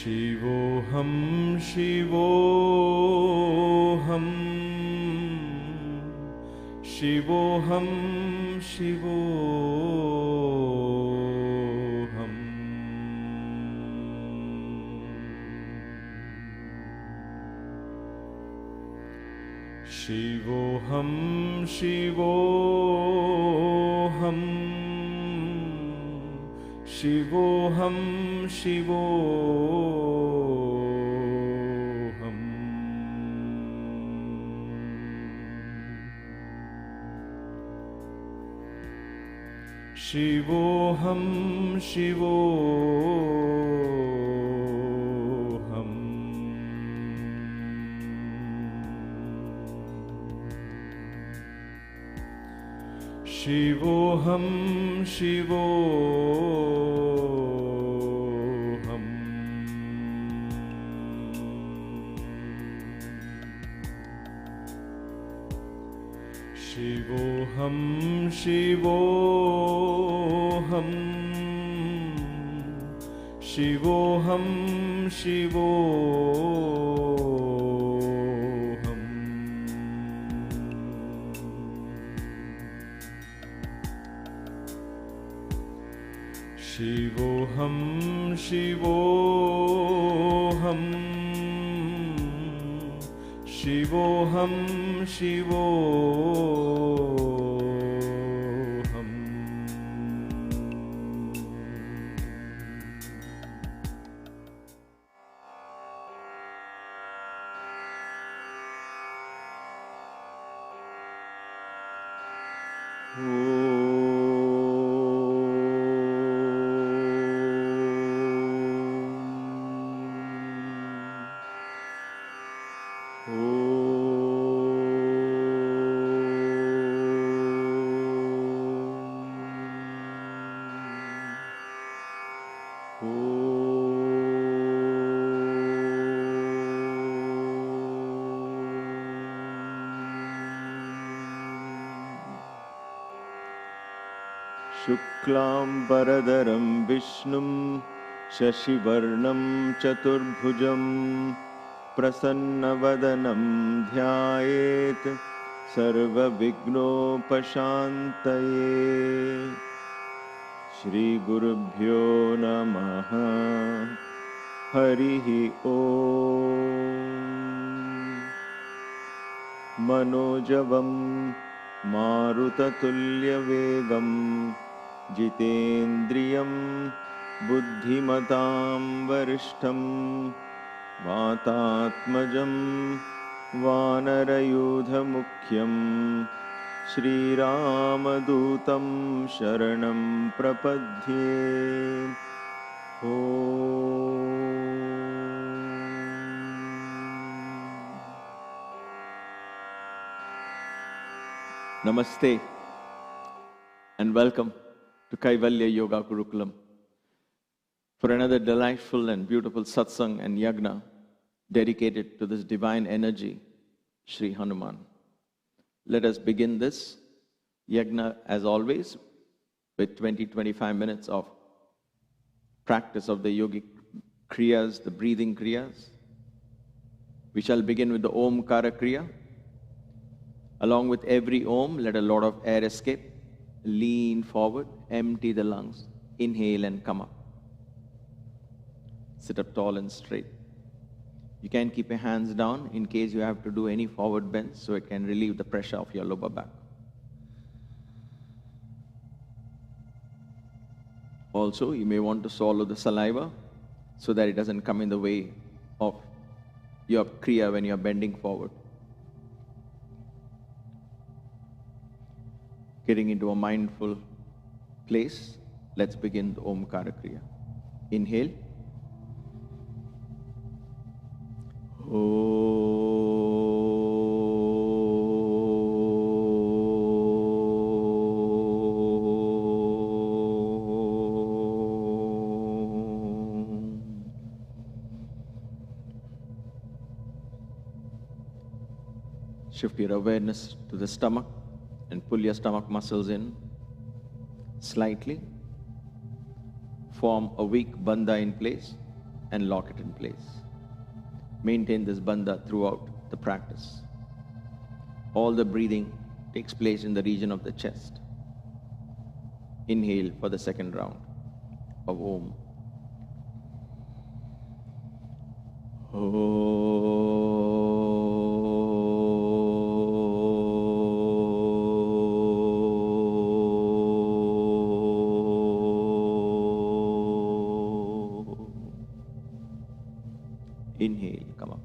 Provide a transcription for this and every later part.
Shivoham, Shivoham, Shivoham, Shivoham. Shivoham, Shivoham, Shivoham, Shivoham. Shivoham, Shivoham. Shivoham, Shivoham. Shivoham, Shivoham, Shivoham, Shivoham. Shivoham, Shivoham, Shivoham, Shivoham. Shuklambaradaram Vishnum Shashivarnam Chaturbhujam Prasannavadanam Dhyayet Sarva Vignopashantaye. Shri Gurubhyo Namaha. Harihi Om. Manojavam Marutatulya Vegam Jitendriyam Buddhimatam Varishtham Vatatmajam Vanarayudha Mukhyam Shri Ramadutam Sharanam Prapadhye. Namaste and welcome to Kaivalya Yoga Gurukulam for another delightful and beautiful Satsang and Yagna dedicated to this divine energy, Shri Hanuman. Let us begin this Yagna as always with 20-25 minutes of practice of the Yogic Kriyas, the breathing Kriyas. We shall begin with the Omkara Kriya. Along with every Om, let a lot of air escape. Lean forward, empty the lungs. Inhale and come up. Sit up tall and straight. You can keep your hands down in case you have to do any forward bends so it can relieve the pressure of your lower back. Also, you may want to swallow the saliva so that it doesn't come in the way of your Kriya when you are bending forward. Getting into a mindful place, let's begin the Omkara Kriya. Inhale. Shift your awareness to the stomach and pull your stomach muscles in slightly. Form a weak bandha in place. and lock it in place. Maintain this bandha throughout the practice. All the breathing takes place in the region of the chest. Inhale for the second round of Om. Inhale, come up.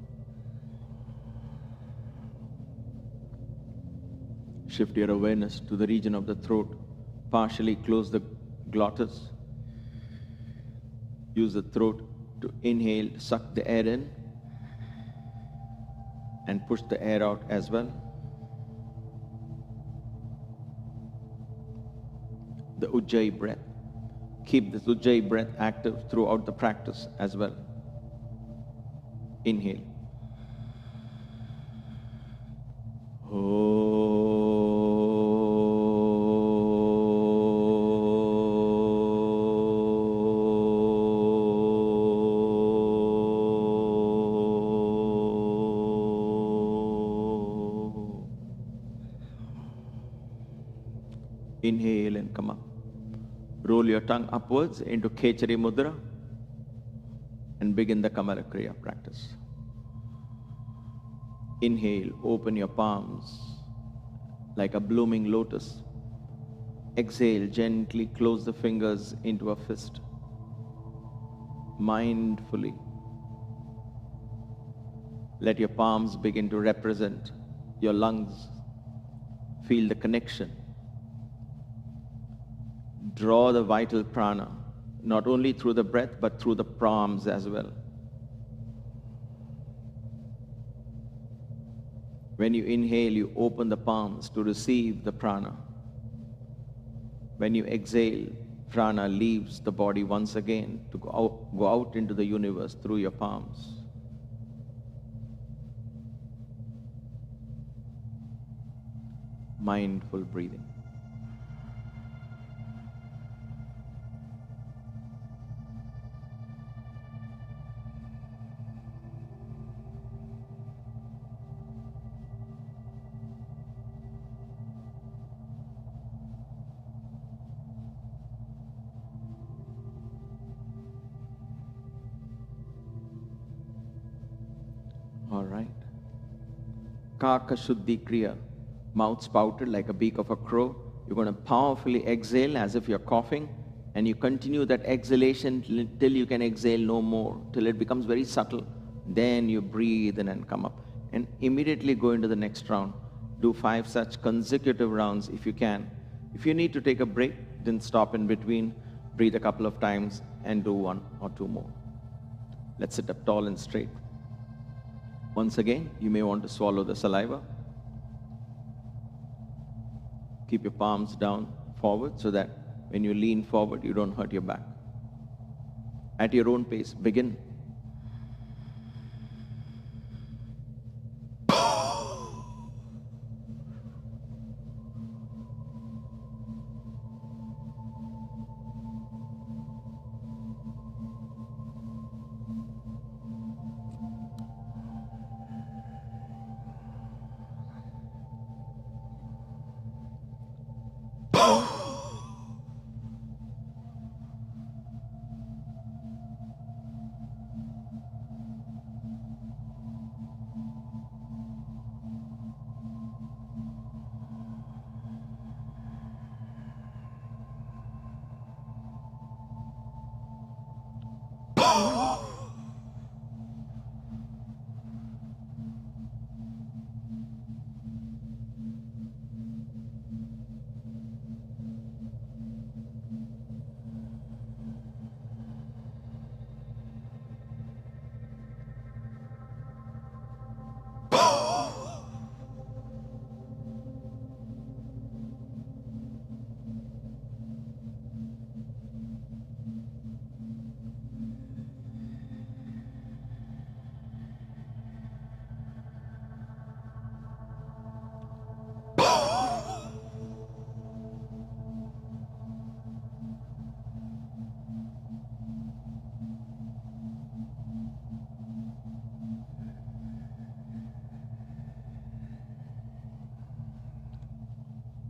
Shift your awareness to the region of the throat. Partially close the glottis. Use the throat to inhale, suck the air in, and push the air out as well. The Ujjayi breath. Keep this Ujjayi breath active throughout the practice as well. Inhale. Inhale and come up. Roll your tongue upwards into Kechari Mudra and begin the Kamala Kriya practice. Inhale, open your palms like a blooming lotus. Exhale, gently close the fingers into a fist. Mindfully, let your palms begin to represent your lungs. Feel the connection. Draw the vital prana, not only through the breath, but through the palms as well. When you inhale, you open the palms to receive the prana. When you exhale, prana leaves the body once again to go out into the universe through your palms. Mindful breathing. All right. Kaka Shuddhi Kriya. Mouth spouted like a beak of a crow. You're going to powerfully exhale as if you're coughing, and you continue that exhalation till you can exhale no more, till it becomes very subtle. Then you breathe in and come up. And immediately go into the next round. Do 5 such consecutive rounds if you can. If you need to take a break, then stop in between, breathe a couple of times, and do 1 or 2 more. Let's sit up tall and straight. Once again, you may want to swallow the saliva. Keep your palms down forward so that when you lean forward, you don't hurt your back. At your own pace, begin.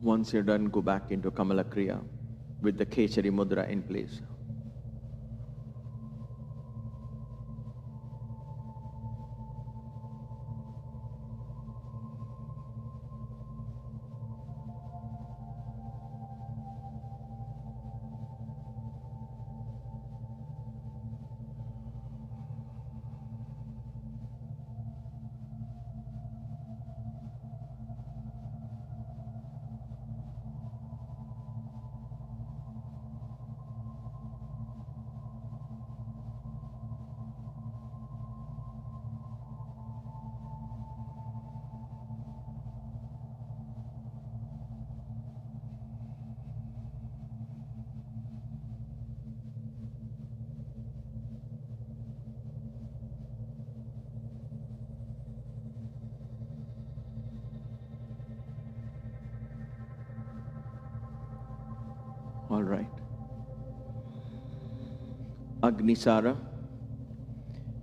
Once you're done, go back into Kamala Kriya with the Kechari Mudra in place. All right. Agnisara.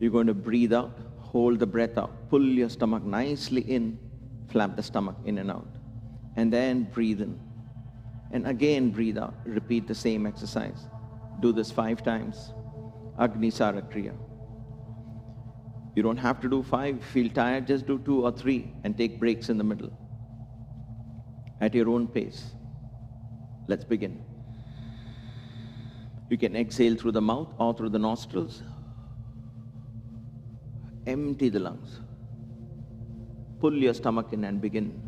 You're going to breathe out, hold the breath out, pull your stomach nicely in, flap the stomach in and out, and then breathe in. And again breathe out. Repeat the same exercise. Do this 5 times. Agnisara Kriya. You don't have to do 5. Feel tired, just do 2 or 3 and take breaks in the middle. At your own pace. Let's begin. You can exhale through the mouth or through the nostrils. Empty the lungs. Pull your stomach in and begin.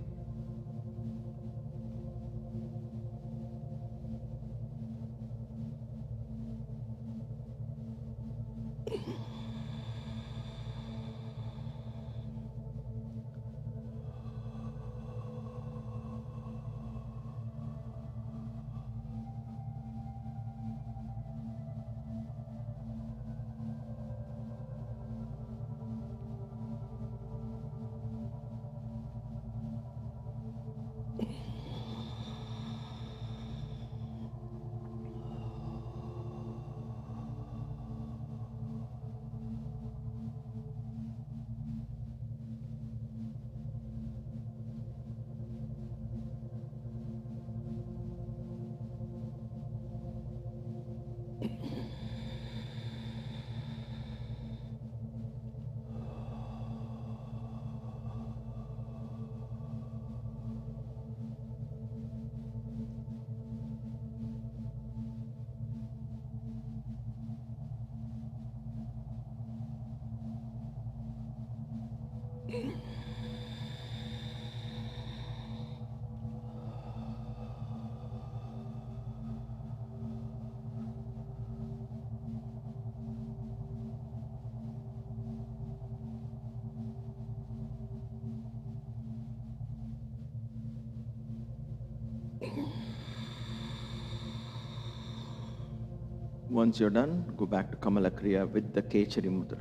Once you're done, go back to Kamala Kriya with the Kechari Mudra.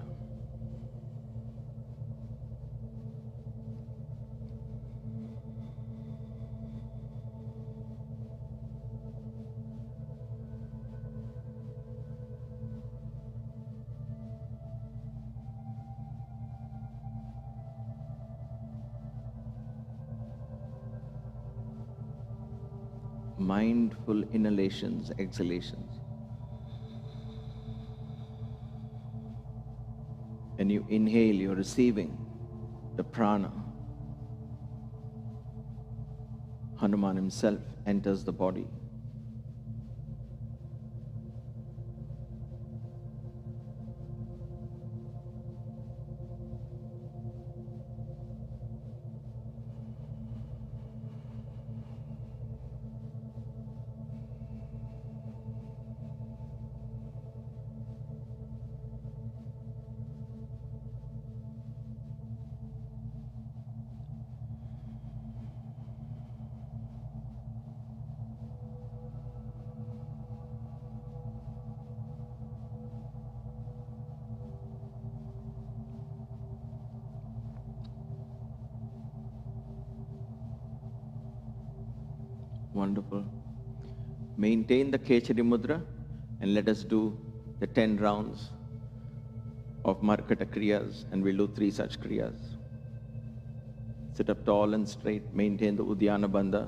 Mindful inhalations, exhalations. When you inhale, you're receiving the prana. Hanuman himself enters the body. Wonderful. Maintain the Kechari Mudra and let us do the 10 rounds of Markata Kriyas, and we'll do 3 such Kriyas. Sit up tall and straight, maintain the Uddiyana Bandha,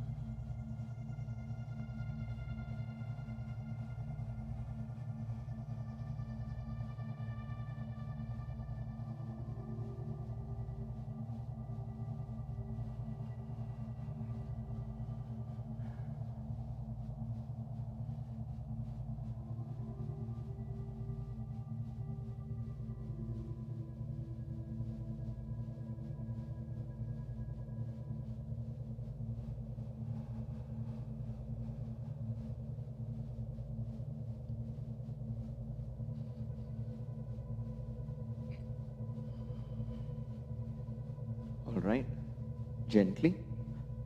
gently.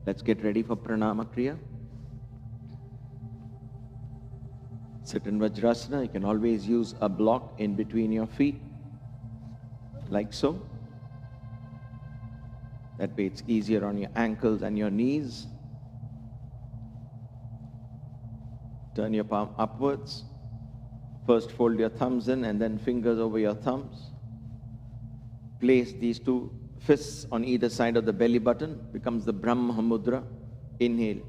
Let's get ready for Pranama Kriya. Sit in Vajrasana. You can always use a block in between your feet, like so. That way it's easier on your ankles and your knees. Turn your palm upwards. First fold your thumbs in and then fingers over your thumbs. Place these two fists on either side of the belly button. Becomes the Brahma Mudra. Inhale.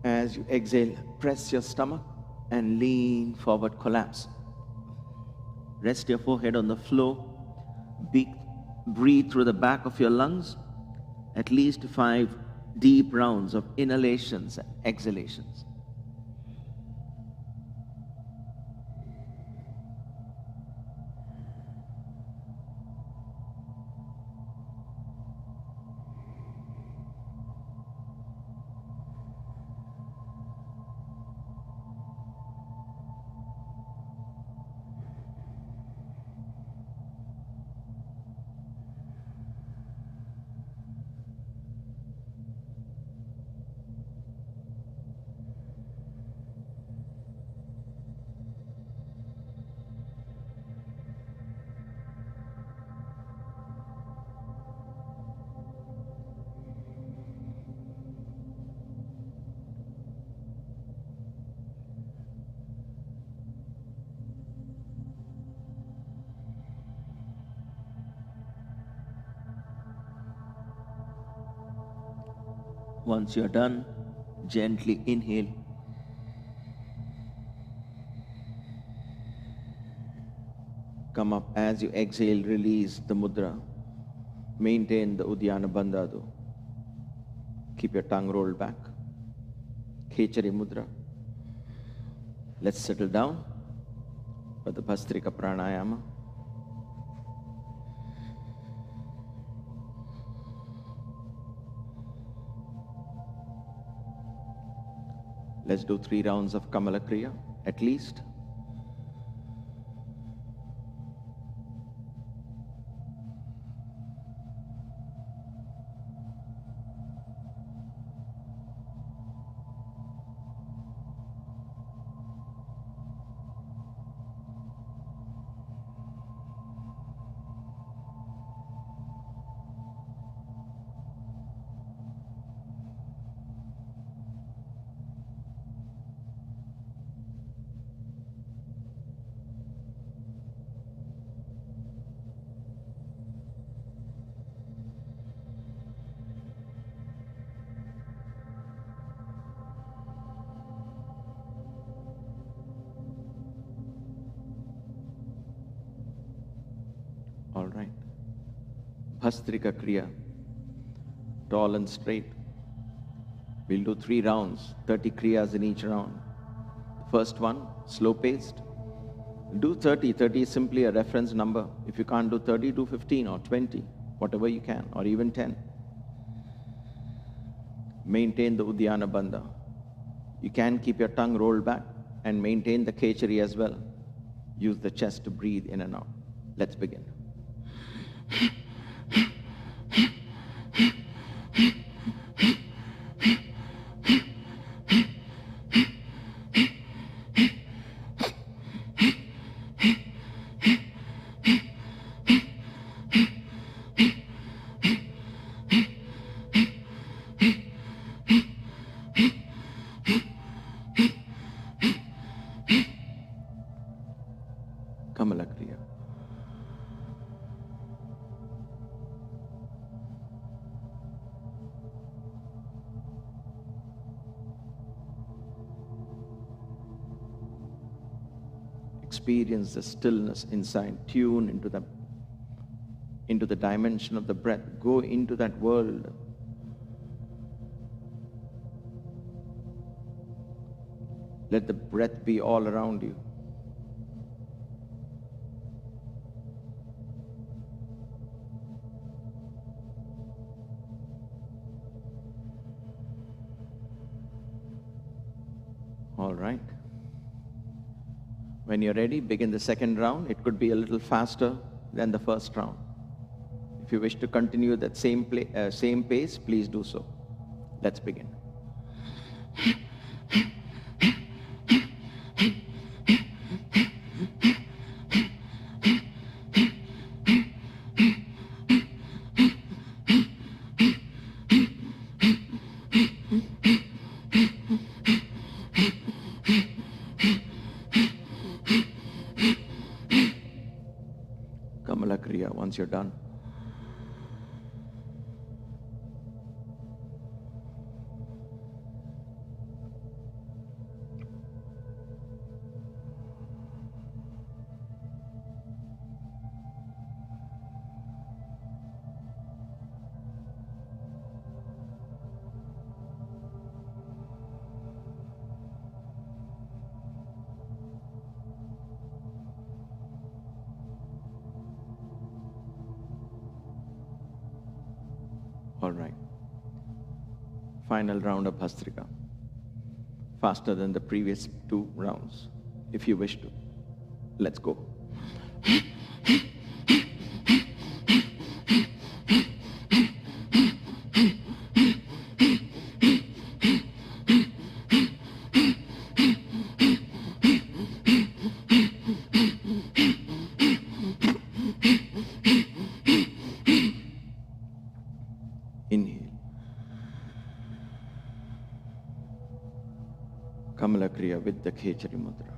As you exhale, press your stomach and lean forward, collapse. Rest your forehead on the floor. Breathe through the back of your lungs. At least 5 deep rounds of inhalations and exhalations. Once you're done, gently inhale. Come up. As you exhale, release the mudra. Maintain the Uddiyana Bandhadu. Keep your tongue rolled back. Kechari mudra. Let's settle down for the Bhastrika Pranayama. Let's do 3 rounds of Kamala Kriya, at least. All right. Bhastrika Kriya, tall and straight. We'll do 3 rounds, 30 Kriyas in each round. First one, slow paced. Do 30. 30 is simply a reference number. If you can't do 30, do 15 or 20, whatever you can, or even 10. Maintain the Uddiyana Bandha. You can keep your tongue rolled back and maintain the Kechari as well. Use the chest to breathe in and out. Let's begin. Kamala Kriya. Experience the stillness inside. Tune into the dimension of the breath. Go into that world. Let the breath be all around you. All right. When you're ready, begin the second round. It could be a little faster than the first round. If you wish to continue that same pace, please do so. Let's begin. Kamala Kriya, once you're done. All right. Final round of Bhastrika. Faster than the previous 2 rounds, if you wish to. Let's go. Inhale. Kamala Kriya with the Kechari Mudra.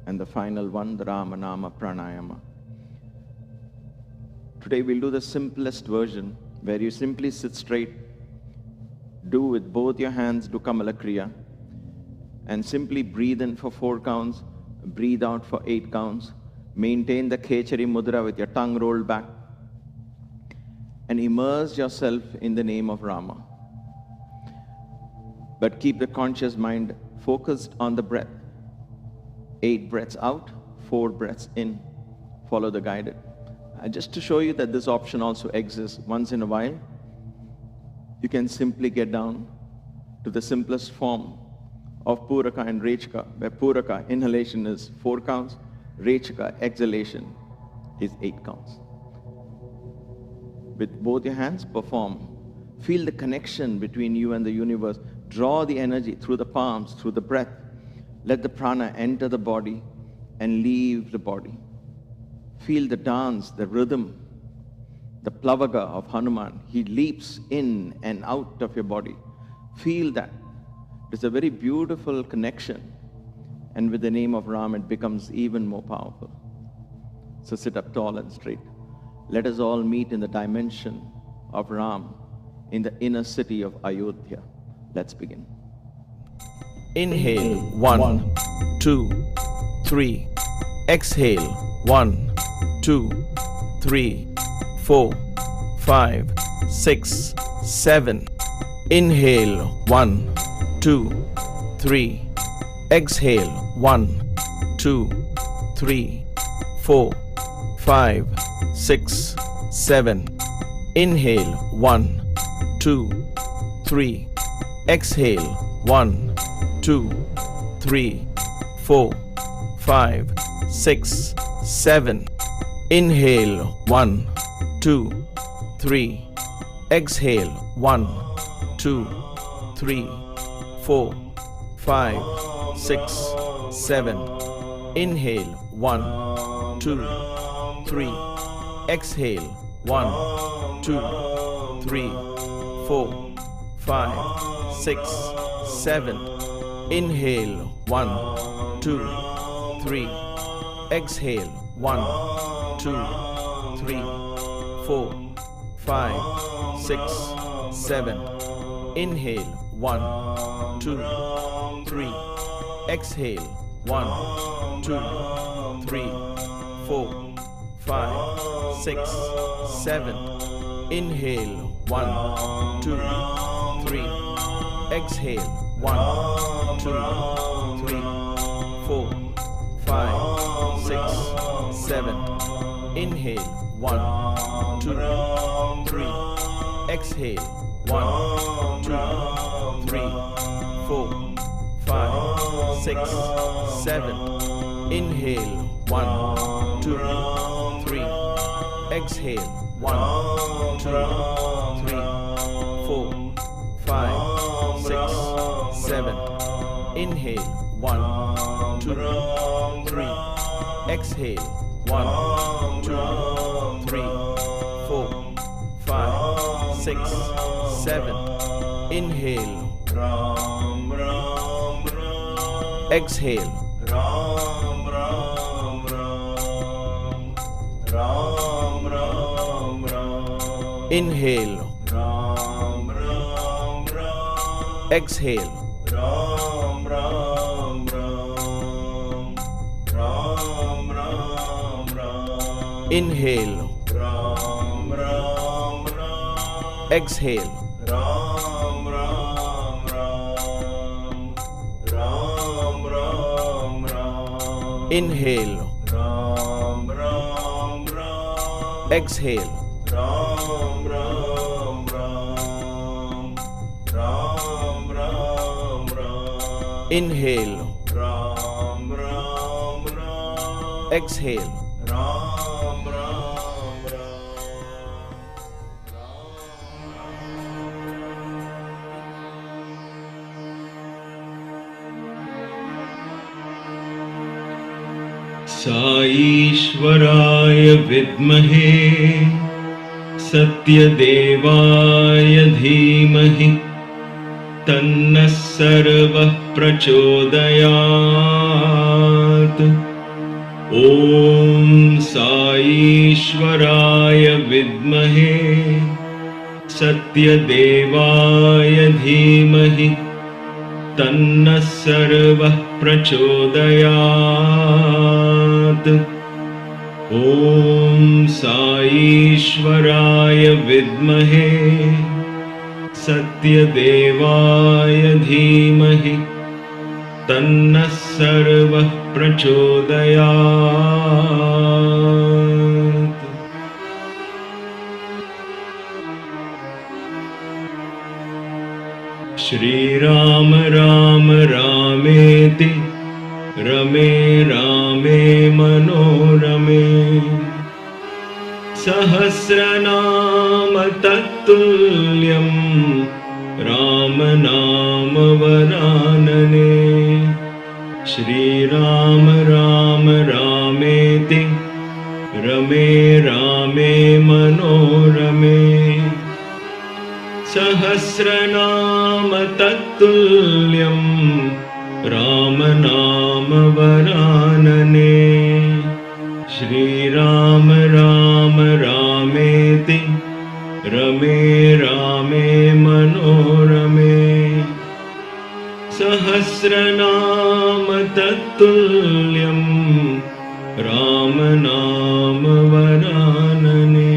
And the final one, the Rama Nama Pranayama. Today we'll do the simplest version, where you simply sit straight, do with both your hands, do Kamala Kriya, and simply breathe in for 4 counts, breathe out for 8 counts, maintain the Kechari Mudra with your tongue rolled back, and immerse yourself in the name of Rama. But keep the conscious mind focused on the breath. 8 breaths out, 4 breaths in. Follow the guided. Just to show you that this option also exists, once in a while, you can simply get down to the simplest form of Puraka and Rechaka, where Puraka, inhalation, is 4 counts, Rechaka, exhalation, is 8 counts. With both your hands, perform. Feel the connection between you and the universe. Draw the energy through the palms, through the breath. Let the prana enter the body and leave the body. Feel the dance, the rhythm, the plavaga of Hanuman. He leaps in and out of your body. Feel that. It's a very beautiful connection. And with the name of Ram, it becomes even more powerful. So sit up tall and straight. Let us all meet in the dimension of Ram, in the inner city of Ayodhya. Let's begin. Inhale, 1, 2, 3. Exhale, 1, 2, 3, 4, 5, 6, 7. Inhale, 1, 2, 3. Exhale, 1, 2, 3, 4, 5, 6, 7. Inhale, 1, 2, 3. Exhale, 1, 2, 3, 4, 5, 6, 7. Inhale, 1, 2, 3. Exhale, 1, 2, 3, 4, 5, 6, 7. Inhale, 1, 2, 3. Exhale, 1, 2, 3, 4, 5, 6, 7. Inhale, 1, 2, 3. Exhale, 1, 2, 3, 4, 5, 6, 7. Inhale, 1, 2, 3. Exhale, 1, 2, 3, 4, 5, 6, 7. Inhale, 1, 2, 3. Exhale, 1, 2, 3, 4, 5, 6, 7. Inhale. 1, 2, 3. Exhale. 1, 2, 3, 4, 5, 6, 7. Inhale. 1, 2, 3. Exhale. 1, 2, 3, 4, 5, 6, 7. Inhale. 1, 2, 3. Exhale. 1, 2, 3, 4, 5, 6, 7. Inhale. Exhale. Inhale. Exhale. Inhale. Exhale. Inhale. Exhale. Inhale. Exhale. साईश्वराय विद्महे सत्यदेवाय धीमहि तन्नः सर्वः प्रचोदयात्। ॐ साईश्वराय विद्महे सत्यदेवाय धीमहि तन्नः सर्वः प्रचोदयात्। ॐ साईश्वराय विद्महे सत्यदेवाय धीमहि तन्नः सर्वः प्रचोदयात्। श्रीराम राम रामेति रमे रामे मनोरमे सहस्रनाम तत्तुल्यं राम नाम वरानने। श्रीराम राम रामेति रमे रामे मनोरमे सहस्रनाम तत्तुल्यं राम नाम वरानने। श्रीराम राम रामेति रमे रामे मनोरमे सहस्रनाम तत्तुल्यं राम नाम वरानने।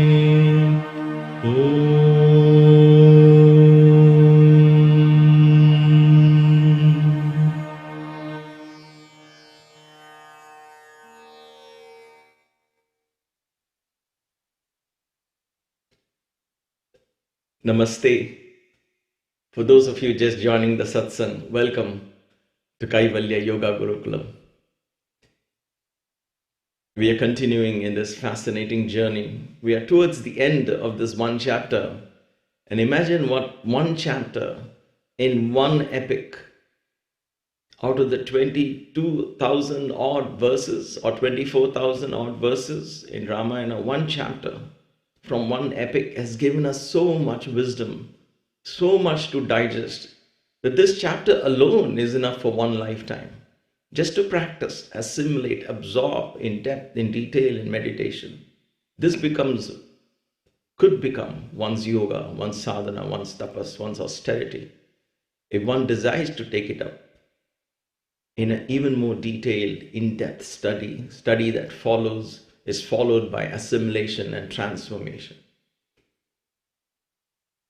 Namaste. For those of you just joining the Satsang, welcome to Kaivalya Yoga Gurukulam. We are continuing in this fascinating journey. We are towards the end of this one chapter. And imagine what one chapter in one epic, out of the 22,000 odd verses or 24,000 odd verses in Ramayana, one chapter from one epic has given us so much wisdom, so much to digest, that this chapter alone is enough for one lifetime. Just to practice, assimilate, absorb in depth, in detail, in meditation. This could become one's yoga, one's sadhana, one's tapas, one's austerity. If one desires to take it up in an even more detailed, in-depth study that is followed by assimilation and transformation.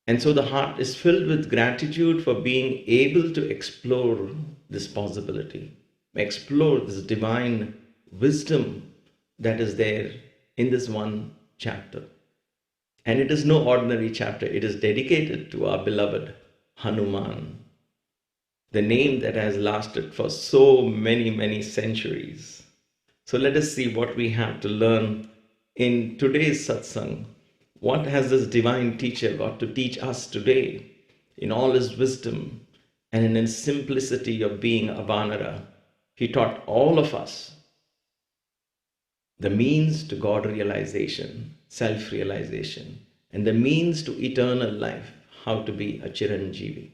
And so the heart is filled with gratitude for being able to explore this possibility, explore this divine wisdom that is there in this one chapter. And it is no ordinary chapter. It is dedicated to our beloved Hanuman, the name that has lasted for so many, many centuries. So let us see what we have to learn in today's satsang. What has this divine teacher got to teach us today in all his wisdom and in his simplicity of being a Vanara? He taught all of us the means to God realization, self-realization, and the means to eternal life, how to be a Chiranjeevi.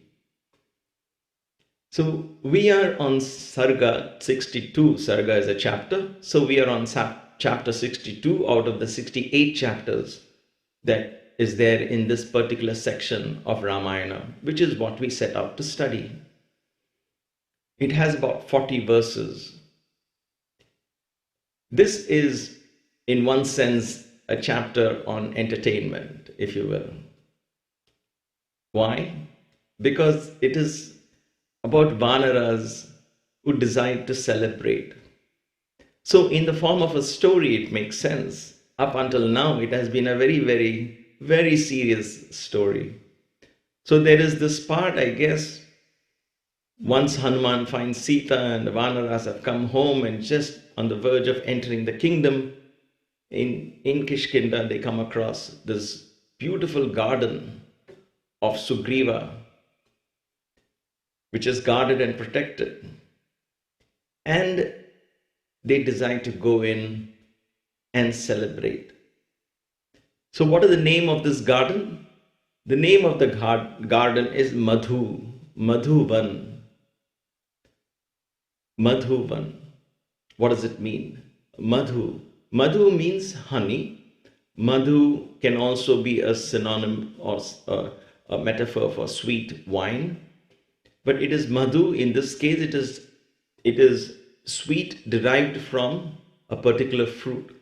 So we are on Sarga 62. Sarga is a chapter. So we are on chapter 62 out of the 68 chapters that is there in this particular section of Ramayana, which is what we set out to study. It has about 40 verses. This is, in one sense, a chapter on entertainment, if you will. Why? Because it is about Vanaras who decide to celebrate. So in the form of a story, it makes sense. Up until now, it has been a very, very, very serious story. So there is this part, I guess, once Hanuman finds Sita and the Vanaras have come home and just on the verge of entering the kingdom, in Kishkinda, they come across this beautiful garden of Sugriva, which is guarded and protected. And they decide to go in and celebrate. So what is the name of this garden? The name of the garden is Madhu, Madhuvan. Madhuvan. What does it mean? Madhu. Madhu means honey. Madhu can also be a synonym or a metaphor for sweet wine. But it is Madhu. In this case, it is sweet derived from a particular fruit.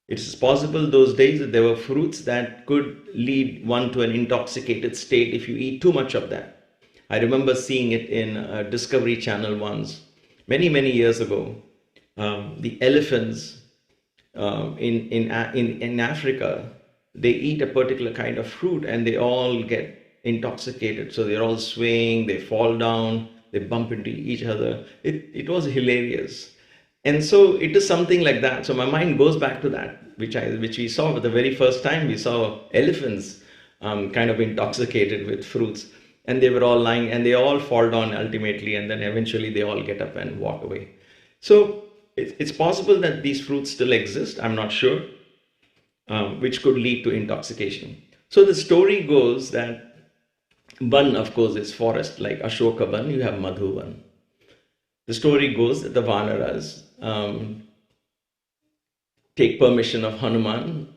It is possible those days that there were fruits that could lead one to an intoxicated state if you eat too much of that. I remember seeing it in Discovery Channel once, many, many years ago. The elephants in Africa, they eat a particular kind of fruit and they all get intoxicated. So they're all swaying, they fall down, they bump into each other. It was hilarious. And so it is something like that. So my mind goes back to that, which we saw for the very first time. We saw elephants kind of intoxicated with fruits. And they were all lying and they all fall down ultimately. And then eventually they all get up and walk away. So it's possible that these fruits still exist. I'm not sure, which could lead to intoxication. So the story goes that Van, of course, is forest, like Ashoka Van, you have Madhuvan. The story goes that the Vanaras take permission of Hanuman,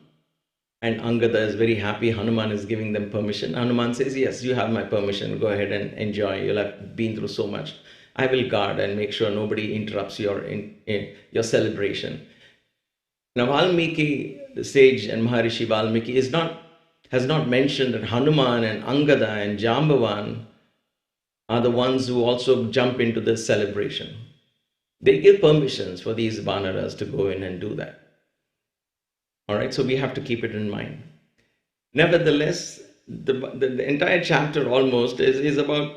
and Angada is very happy. Hanuman is giving them permission. Hanuman says, yes, you have my permission. Go ahead and enjoy. You'll have been through so much. I will guard and make sure nobody interrupts your celebration. Now, Valmiki, the sage, and Maharishi Valmiki has not mentioned that Hanuman and Angada and Jambavan are the ones who also jump into this celebration. They give permissions for these Vanaras to go in and do that. All right, so we have to keep it in mind. Nevertheless, the entire chapter almost is about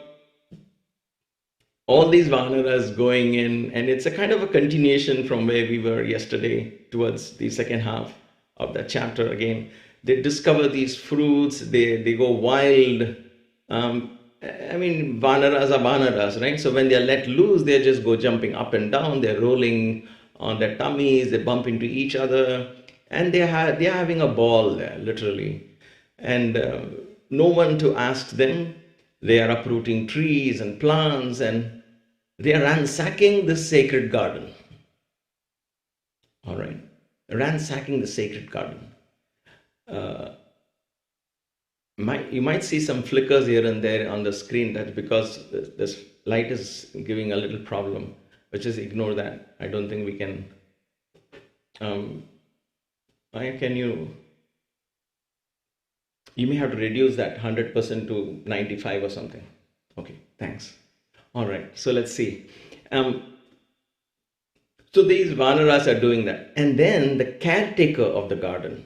all these Vanaras going in, and it's a kind of a continuation from where we were yesterday towards the second half of that chapter again. They discover these fruits, they go wild. Vanaras are Vanaras, right? So when they're let loose, they just go jumping up and down, they're rolling on their tummies, they bump into each other, and they're having a ball there, literally. And no one to ask them. They are uprooting trees and plants, and they are ransacking the sacred garden. All right, ransacking the sacred garden. You might see some flickers here and there on the screen. That's because this light is giving a little problem, but just ignore that. I don't think we can. You may have to reduce that 100% to 95 or something. Okay, thanks. All right, so let's see. So these Vanaras are doing that. And then the caretaker of the garden,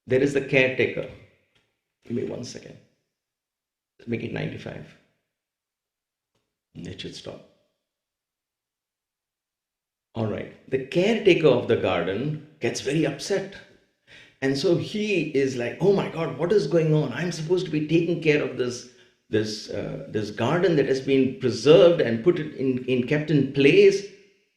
there is the caretaker. Give me 1 second. Let's make it 95. It should stop. All right. The caretaker of the garden gets very upset. And so he is like, oh my God, what is going on? I'm supposed to be taking care of this garden that has been preserved and put it kept in place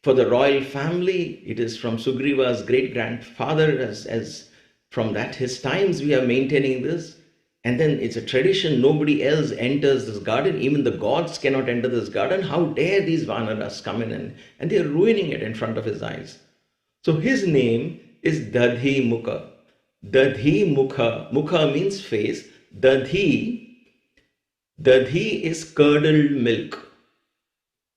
for the royal family. It is from Sugriva's great-grandfather, as from his times we are maintaining this. And then it's a tradition, nobody else enters this garden, even the gods cannot enter this garden. How dare these Vanaras come in and they're ruining it in front of his eyes. So his name is Dadhi Mukha. Dadhi Mukha. Mukha means face. Dadhi is curdled milk.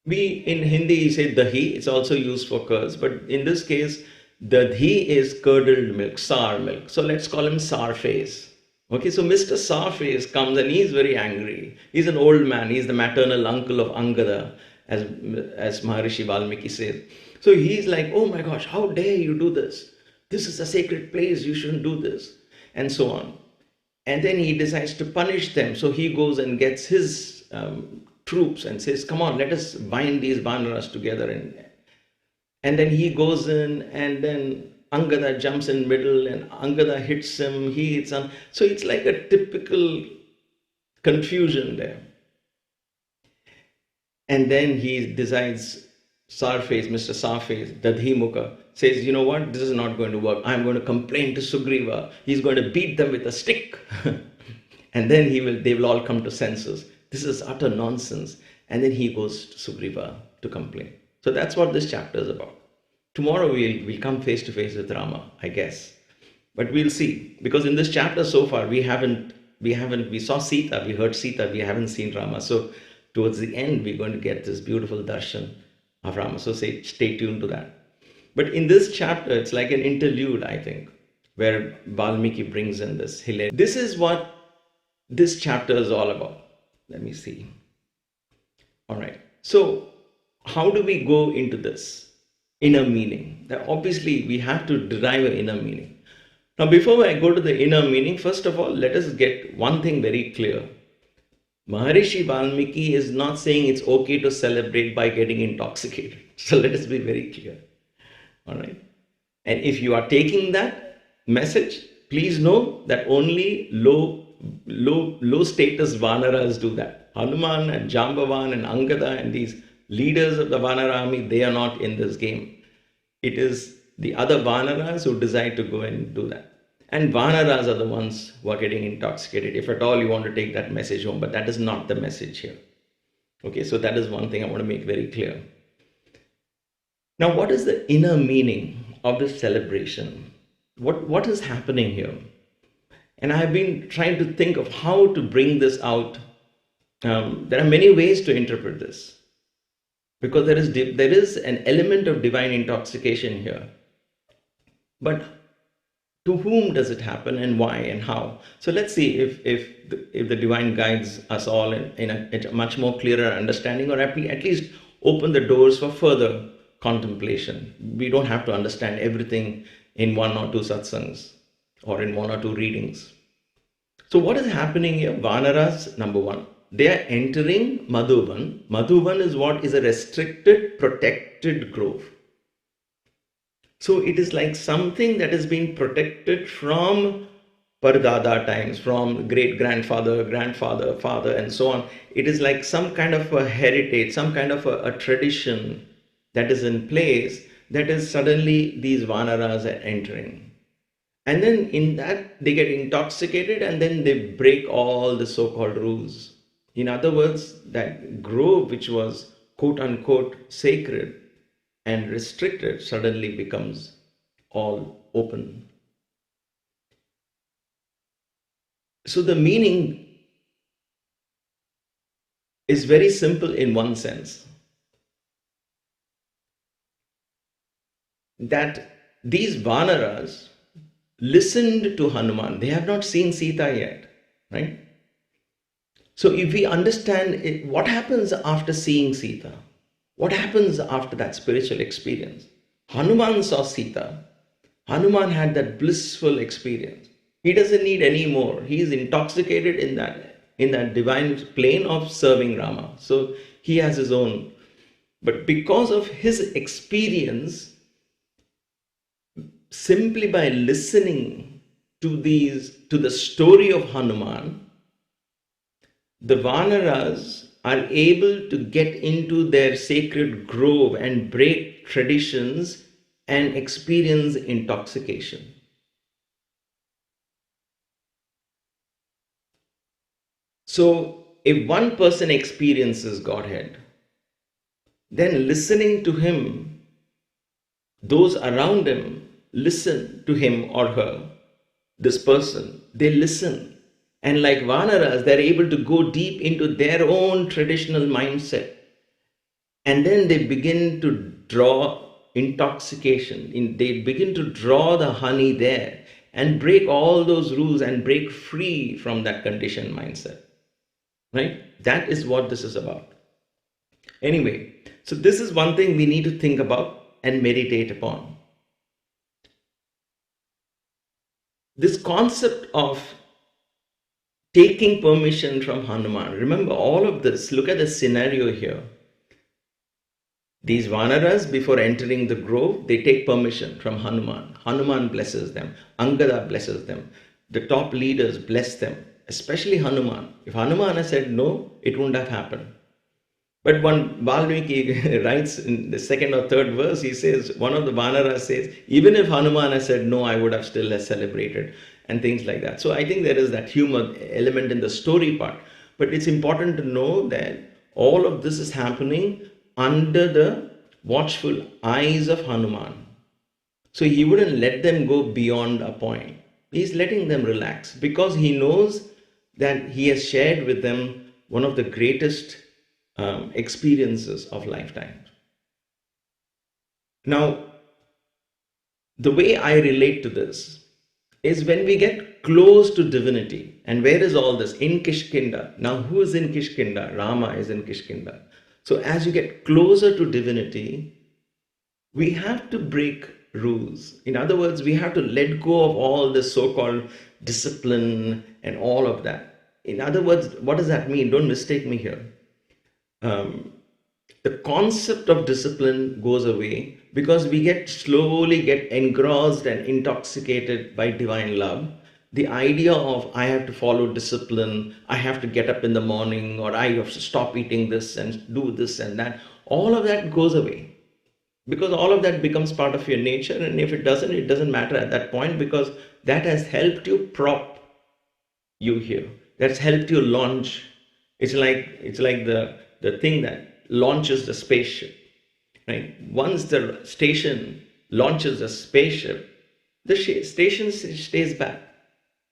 We in Hindi say dahi, it's also used for curds, but in this case, dadhi is curdled milk, sour milk. So let's call him sour face. Okay, so Mr. Sour Face comes and he's very angry. He's an old man. He's the maternal uncle of Angada, as Maharishi Valmiki says. So he's like, oh my gosh, how dare you do this? This is a sacred place. You shouldn't do this. And so on. And then he decides to punish them. So he goes and gets his troops and says, come on, let us bind these Vanaras together. And then he goes in, and then Angada jumps in middle and Angada hits him, he hits him. So it's like a typical confusion there. And then he decides, Sarface, Mr. Sarface, Dadhi Mukha, says, you know what, this is not going to work. I'm going to complain to Sugriva. He's going to beat them with a stick. And then they will all come to senses. This is utter nonsense. And then he goes to Sugriva to complain. So that's what this chapter is about. Tomorrow we'll come face to face with Rama, I guess. But we'll see. Because in this chapter so far, we saw Sita, we heard Sita, we haven't seen Rama. So towards the end, we're going to get this beautiful darshan of Rama. So stay tuned to that. But in this chapter, it's like an interlude, I think, where Valmiki brings in this hilarious. This is what this chapter is all about. Let me see. All right. So how do we go into this inner meaning? That obviously we have to derive an inner meaning. Now, before I go to the inner meaning, first of all, let us get one thing very clear. Maharishi Valmiki is not saying it's okay to celebrate by getting intoxicated. So let us be very clear. All right. And if you are taking that message, please know that only low status Vanaras do that. Hanuman and Jambavan and Angada and these leaders of the Vanara army, they are not in this game. It is the other Vanaras who decide to go and do that. And Vanaras are the ones who are getting intoxicated, if at all you want to take that message home. But that is not the message here. Okay, so that is one thing I want to make very clear. Now, what is the inner meaning of this celebration? What is happening here? And I have been trying to think of how to bring this out. There are many ways to interpret this. Because there is an element of divine intoxication here. But to whom does it happen and why and how? So let's see if the divine guides us all in a much more clearer understanding, or at least open the doors for further contemplation. We don't have to understand everything in one or two satsangs or in one or two readings. So what is happening here? Vanaras, number one, they are entering Madhuvan. Madhuvan is what? Is a restricted, protected grove. So it is like something that has been protected from Pardada times, from great-grandfather, grandfather, father, and so on. It is like some kind of a heritage, some kind of a tradition that is in place, that is suddenly these Vanaras are entering. And then in that, they get intoxicated and then they break all the so-called rules. In other words, that grove which was quote-unquote sacred and restricted suddenly becomes all open. So the meaning is very simple in one sense. That these Vanaras listened to Hanuman. They have not seen Sita yet, right? So if we understand what happens after seeing Sita, what happens after that spiritual experience? Hanuman saw Sita. Hanuman had that blissful experience. He doesn't need any more. He is intoxicated in that divine plane of serving Rama. So he has his own. But because of his experience, simply by listening to the story of Hanuman, the Vanaras are able to get into their sacred grove and break traditions and experience intoxication. So, if one person experiences Godhead, then listening to him, those around him listen to him or her, this person, they listen. And like Vanaras, they're able to go deep into their own traditional mindset. And then they begin to draw intoxication. They begin to draw the honey there and break all those rules and break free from that conditioned mindset. Right? That is what this is about. Anyway, so this is one thing we need to think about and meditate upon. This concept of taking permission from Hanuman. Remember all of this. Look at the scenario here. These Vanaras, before entering the grove, they take permission from Hanuman. Hanuman blesses them. Angada blesses them. The top leaders bless them, especially Hanuman. If Hanuman had said no, it wouldn't have happened. But when Valmiki writes in the second or third verse, he says, one of the Vanaras says, even if Hanuman had said no, I would have still celebrated, and things like that. So I think there is that humor element in the story part. But it's important to know that all of this is happening under the watchful eyes of Hanuman. So he wouldn't let them go beyond a point. He's letting them relax because he knows that he has shared with them one of the greatest experiences of lifetime. Now, the way I relate to this is when we get close to divinity. And where is all this? In Kishkinda. Now, who is in Kishkinda? Rama is in Kishkinda. So as you get closer to divinity, we have to break rules. In other words, we have to let go of all this so-called discipline and all of that. In other words, what does that mean? Don't mistake me here. The concept of discipline goes away because we slowly get engrossed and intoxicated by divine love. The idea of I have to follow discipline, I have to get up in the morning, or I have to stop eating this and do this and that, all of that goes away. Because all of that becomes part of your nature, and if it doesn't matter at that point, because that has helped you prop you here. That's helped you launch. It's like the thing that launches the spaceship, right? Once the station launches the spaceship, the station stays back.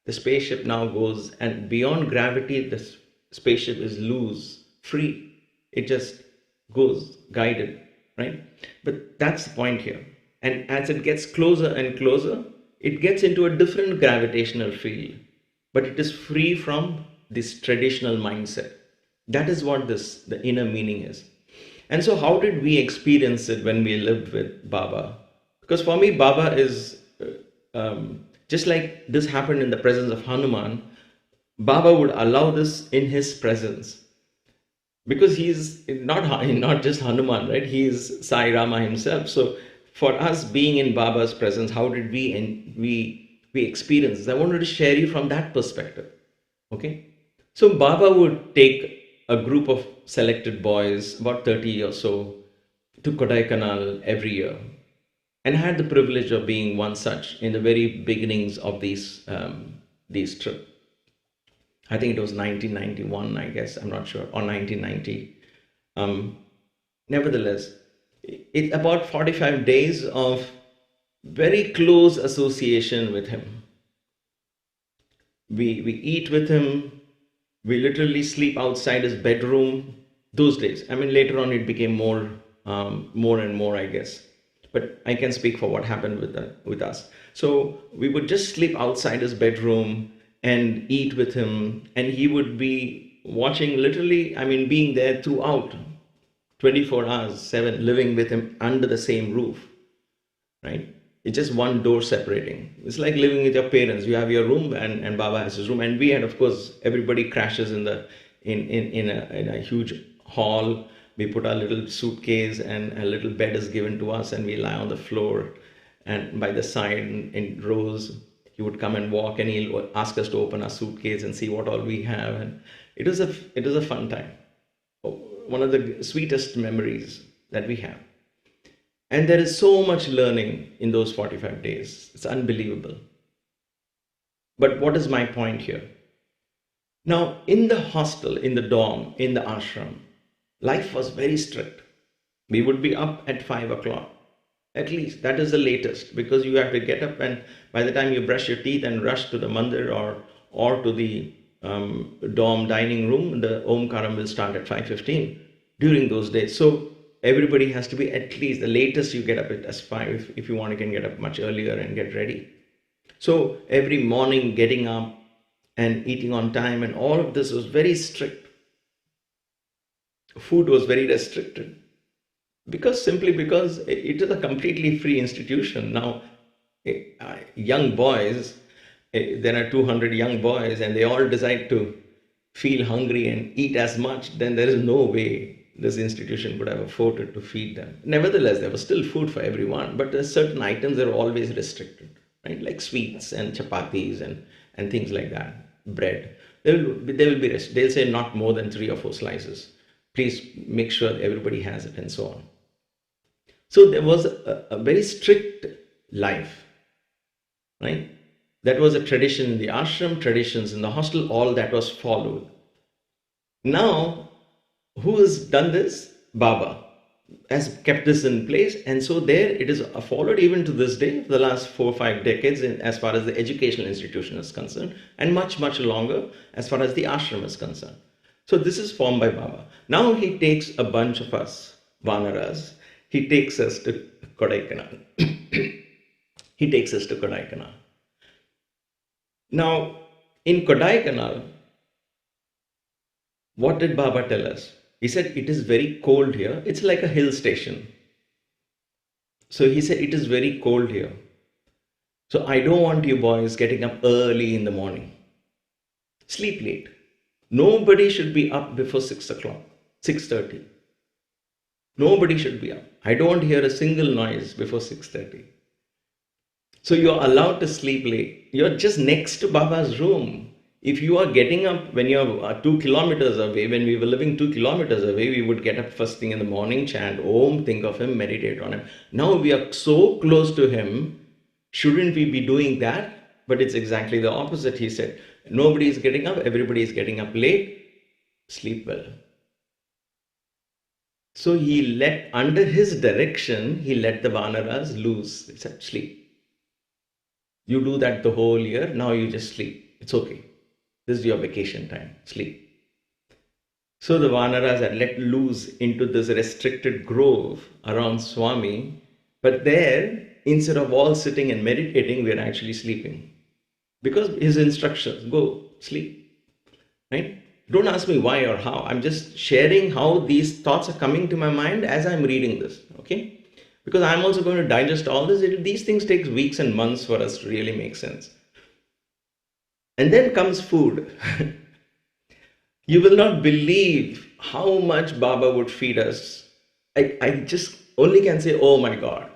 The spaceship now goes, and beyond gravity, the spaceship is loose, free. It just goes, guided, right? But that's the point here. And as it gets closer and closer, it gets into a different gravitational field, but it is free from this traditional mindset. That is what the inner meaning is. And so how did we experience it when we lived with Baba? Because for me, Baba is, just like this happened in the presence of Hanuman, Baba would allow this in his presence. Because he's not just Hanuman, right? He is Sai Rama himself. So for us being in Baba's presence, how did we experience this? I wanted to share you from that perspective. Okay? So Baba would take a group of selected boys, about 30 or so, to Kodaikanal every year. And I had the privilege of being one such in the very beginnings of these trips. I think it was 1991, I guess, I'm not sure, or 1990. Nevertheless, it's about 45 days of very close association with him. We eat with him. We literally sleep outside his bedroom. Those days. I mean, later on it became more and more, I guess. But I can speak for what happened with us. So we would just sleep outside his bedroom and eat with him. And he would be watching, literally, I mean, being there throughout, 24 hours, 7, living with him under the same roof. right? It's just one door separating. It's like living with your parents. You have your room and Baba has his room. And we had, of course, everybody crashes in a huge hall. We put our little suitcase and a little bed is given to us and we lie on the floor. And by the side in rows, he would come and walk and he'll ask us to open our suitcase and see what all we have. And it was a fun time. One of the sweetest memories that we have. And there is so much learning in those 45 days. It's unbelievable. But what is my point here? Now, in the hostel, in the dorm, in the ashram, life was very strict. We would be up at 5 o'clock. At least, that is the latest, because you have to get up and by the time you brush your teeth and rush to the mandir or to the dorm dining room, the Omkaram will start at 5:15 during those days. So everybody has to be at least, the latest you get up at 5. If you want, you can get up much earlier and get ready. So every morning getting up and eating on time and all of this was very strict. Food was very restricted. Simply because it is a completely free institution. Now, young boys, there are 200 young boys and they all decide to feel hungry and eat as much, then there is no way this institution would have afforded to feed them. Nevertheless, there was still food for everyone, but there are certain items that are always restricted, right? Like sweets and chapatis and things like that, bread. They'll say not more than 3 or 4 slices. Please make sure everybody has it and so on. So there was a very strict life, right? That was a tradition in the ashram, traditions in the hostel, all that was followed. Now, who has done this? Baba has kept this in place, and so there it is followed even to this day, for the last 4 or 5 decades, as far as the educational institution is concerned, and much, much longer as far as the ashram is concerned. So this is formed by Baba. Now he takes a bunch of us, Vanaras, he takes us to Kodaikanal. He takes us to Kodaikanal. Now, in Kodaikanal, what did Baba tell us? He said, it is very cold here. It's like a hill station. So he said, it is very cold here. So I don't want you boys getting up early in the morning. Sleep late. Nobody should be up before 6 o'clock, 6:30. Nobody should be up. I don't hear a single noise before 6:30. So you're allowed to sleep late. You're just next to Baba's room. If you are getting up when you're 2 kilometers away, when we were living 2 kilometers away, we would get up first thing in the morning, chant Om, think of him, meditate on him. Now we are so close to him, shouldn't we be doing that? But it's exactly the opposite. He said, nobody is getting up, everybody is getting up late, sleep well. So he let, under his direction, he let the Vanaras loose. He said, sleep. You do that the whole year, now you just sleep. It's okay. This is your vacation time. Sleep. So the Vanaras are let loose into this restricted grove around Swami. But there, instead of all sitting and meditating, we are actually sleeping. Because his instructions, go, sleep. Right? Don't ask me why or how. I'm just sharing how these thoughts are coming to my mind as I'm reading this. Okay? Because I'm also going to digest all this. These things take weeks and months for us to really make sense. And then comes food. You will not believe how much Baba would feed us. I just only can say, oh my God,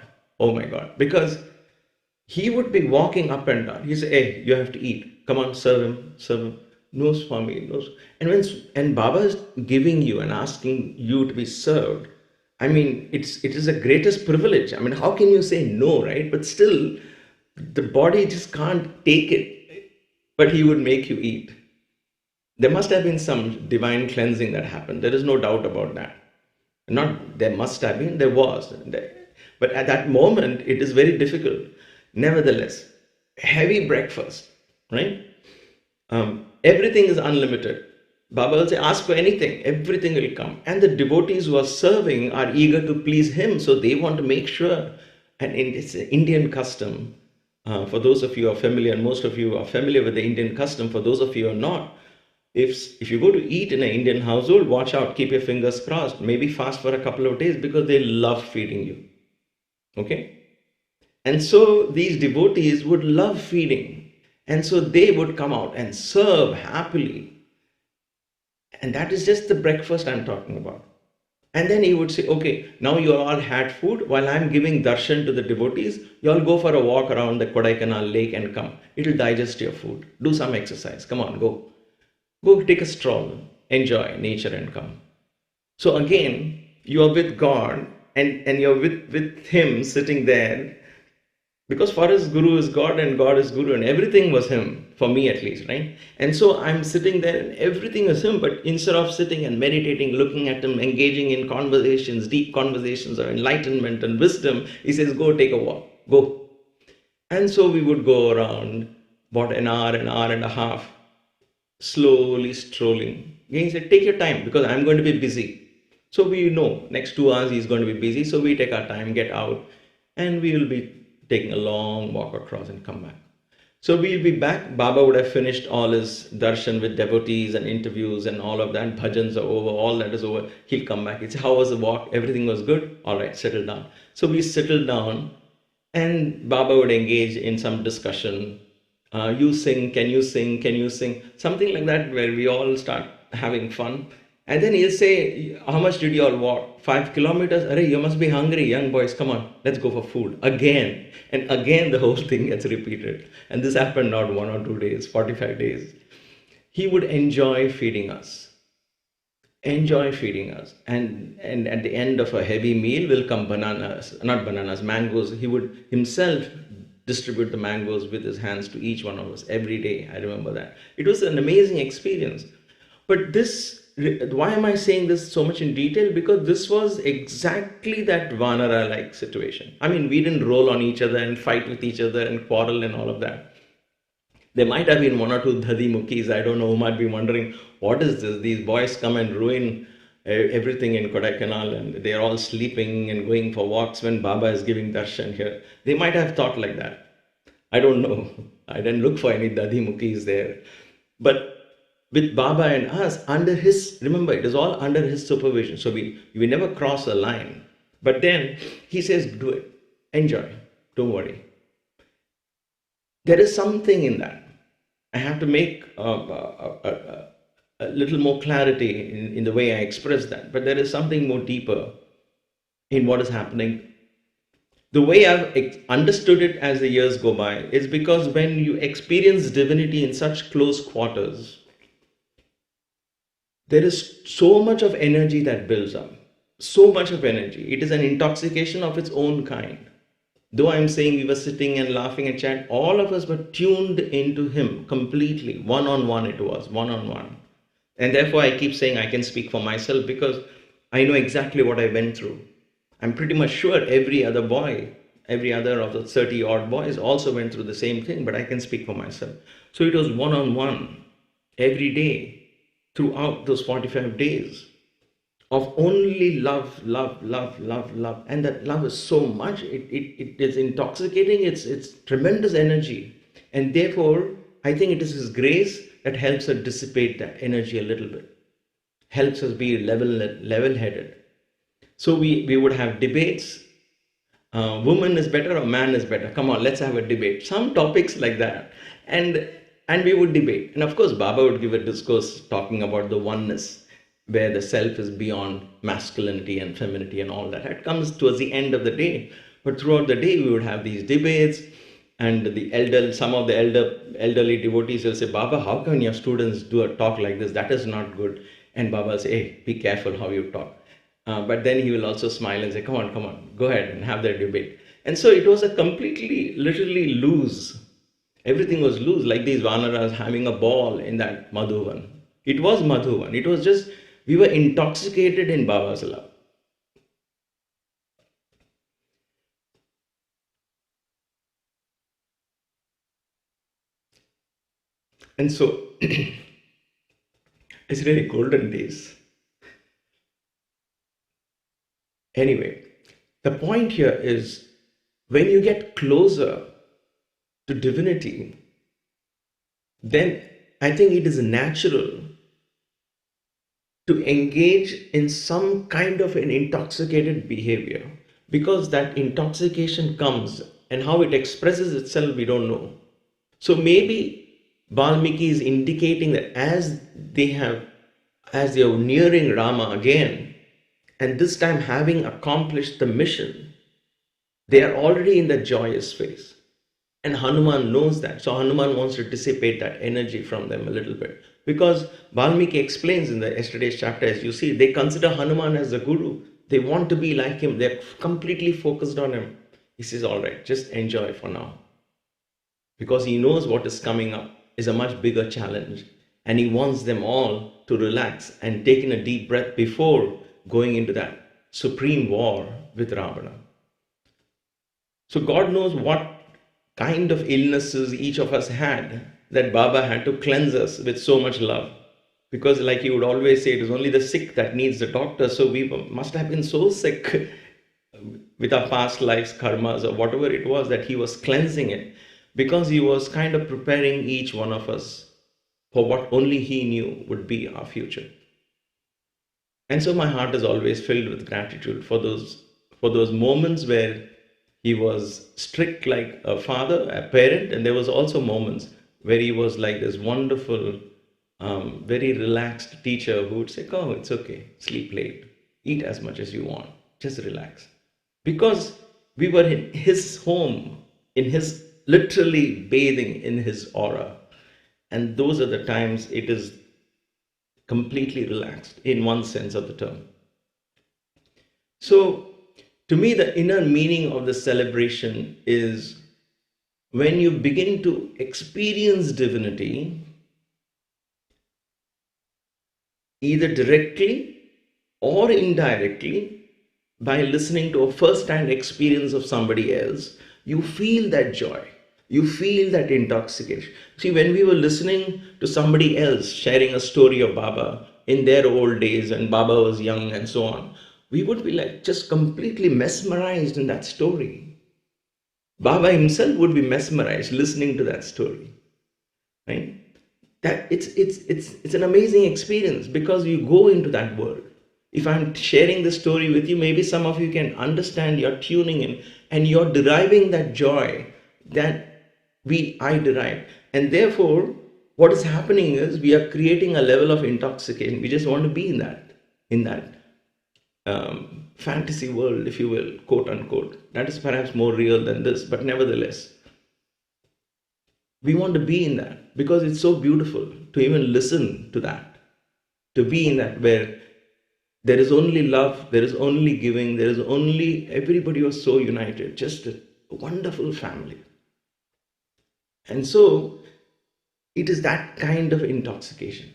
because he would be walking up and down. He said, hey, you have to eat. Come on, serve him. No, Swami, no. And Baba is giving you and asking you to be served. I mean, it is the greatest privilege. I mean, how can you say no, right? But still, the body just can't take it. But he would make you eat. There must have been some divine cleansing that happened. There is no doubt about that. Not there must have been, there was. But at that moment, it is very difficult. Nevertheless, heavy breakfast, right? Everything is unlimited. Baba will say, ask for anything, everything will come. And the devotees who are serving are eager to please him, so they want to make sure. And it's an Indian custom. For those of you who are familiar, and most of you are familiar with the Indian custom, for those of you who are not, if you go to eat in an Indian household, watch out, keep your fingers crossed, maybe fast for a couple of days because they love feeding you. Okay? And so these devotees would love feeding. And so they would come out and serve happily. And that is just the breakfast I'm talking about. And then he would say, okay, now you all had food. While I'm giving darshan to the devotees, you all go for a walk around the Kodaikanal lake and come. It will digest your food. Do some exercise. Come on, go. Go take a stroll. Enjoy nature and come. So again, you are with God and you're with Him sitting there. Because for us, Guru is God and God is Guru and everything was Him, for me at least, right? And so I'm sitting there and everything is Him, but instead of sitting and meditating, looking at Him, engaging in conversations, deep conversations of enlightenment and wisdom, He says, go take a walk, go. And so we would go around about an hour and a half, slowly strolling. Again, He said, take your time because I'm going to be busy. So we know next 2 hours He's going to be busy. So we take our time, get out, and we will be taking a long walk across and come back. So we'll be back. Baba would have finished all his darshan with devotees and interviews and all of that. Bhajans are over, all that is over. He'll come back. He'll say, how was the walk? Everything was good? All right, settle down. So we settled down and Baba would engage in some discussion. You sing, can you sing, can you sing? Something like that where we all start having fun. And then he'll say, how much did you all walk? 5 kilometers? Arey, you must be hungry, young boys, come on, let's go for food. Again. And again the whole thing gets repeated. And this happened not 1 or 2 days, 45 days. He would enjoy feeding us. Enjoy feeding us. And at the end of a heavy meal will come mangoes. He would himself distribute the mangoes with his hands to each one of us every day. I remember that. It was an amazing experience. But why am I saying this so much in detail? Because this was exactly that Vanara-like situation. I mean, we didn't roll on each other and fight with each other and quarrel and all of that. There might have been 1 or 2 dhadi-mukis, I don't know, who might be wondering, what is this? These boys come and ruin everything in Kodaikanal and they're all sleeping and going for walks when Baba is giving darshan here. They might have thought like that. I don't know. I didn't look for any dhadi-mukis there. But with Baba and us, under his, remember, it is all under his supervision. So we never cross a line. But then he says, do it. Enjoy. Don't worry. There is something in that. I have to make a little more clarity in the way I express that. But there is something more deeper in what is happening. The way I've understood it as the years go by is because when you experience divinity in such close quarters, there is so much of energy that builds up. So much of energy. It is an intoxication of its own kind. Though I'm saying we were sitting and laughing and chat, all of us were tuned into Him completely. One-on-one it was, one-on-one. And therefore I keep saying I can speak for myself because I know exactly what I went through. I'm pretty much sure every other boy, every other of the 30 odd boys also went through the same thing, but I can speak for myself. So it was one-on-one every day. Throughout those 45 days of only love, love, love, love, love. And that love is so much, it is intoxicating, it's tremendous energy. And therefore, I think it is His grace that helps us dissipate that energy a little bit. Helps us be level-headed. So we would have debates. Woman is better or man is better? Come on, let's have a debate. Some topics like that. And we would debate. And of course, Baba would give a discourse talking about the oneness, where the self is beyond masculinity and femininity and all that. It comes towards the end of the day. But throughout the day, we would have these debates. And some of the elderly devotees will say, Baba, how can your students do a talk like this? That is not good. And Baba will say, hey, be careful how you talk. But then he will also smile and say, come on, go ahead and have their debate. And so it was a completely, literally loose. Everything was loose, like these Vanaras having a ball in that Madhuvan. It was Madhuvan. It was just, we were intoxicated in Baba's love. And so, it's really golden days. Anyway, the point here is, when you get closer to divinity, then I think it is natural to engage in some kind of an intoxicated behavior, because that intoxication comes And how it expresses itself, we don't know. So maybe Valmiki is indicating that as they are nearing Rama again, and this time having accomplished the mission, they are already in the joyous phase. And Hanuman knows that. So Hanuman wants to dissipate that energy from them a little bit. Because Valmiki explains in the yesterday's chapter, as you see, they consider Hanuman as the guru. They want to be like him. They're completely focused on him. He says, all right, just enjoy for now. Because he knows what is coming up is a much bigger challenge. And he wants them all to relax and take in a deep breath before going into that supreme war with Ravana. So God knows what kind of illnesses each of us had, that Baba had to cleanse us with so much love. Because like he would always say, it is only the sick that needs the doctor. So we must have been so sick with our past lives, karmas, or whatever it was, that he was cleansing it. Because he was kind of preparing each one of us for what only he knew would be our future. And so my heart is always filled with gratitude for those moments where he was strict like a father, a parent, and there was also moments where he was like this wonderful, very relaxed teacher who would say, oh, it's okay, sleep late, eat as much as you want, just relax. Because we were in his home, literally bathing in his aura. And those are the times it is completely relaxed in one sense of the term. So, to me, the inner meaning of the celebration is when you begin to experience divinity, either directly or indirectly, by listening to a first-hand experience of somebody else, you feel that joy. You feel that intoxication. See, when we were listening to somebody else sharing a story of Baba in their old days and Baba was young and so on, we would be like just completely mesmerized in that story. Baba himself would be mesmerized listening to that story. Right? That it's an amazing experience because you go into that world. If I'm sharing the story with you, maybe some of you can understand, you're tuning in and you're deriving that joy that I derive. And therefore, what is happening is we are creating a level of intoxication. We just want to be in that fantasy world, if you will, quote unquote. That is perhaps more real than this, but nevertheless, we want to be in that because it's so beautiful to even listen to that, to be in that where there is only love, there is only giving, there is only, everybody was so united, just a wonderful family. And so, it is that kind of intoxication.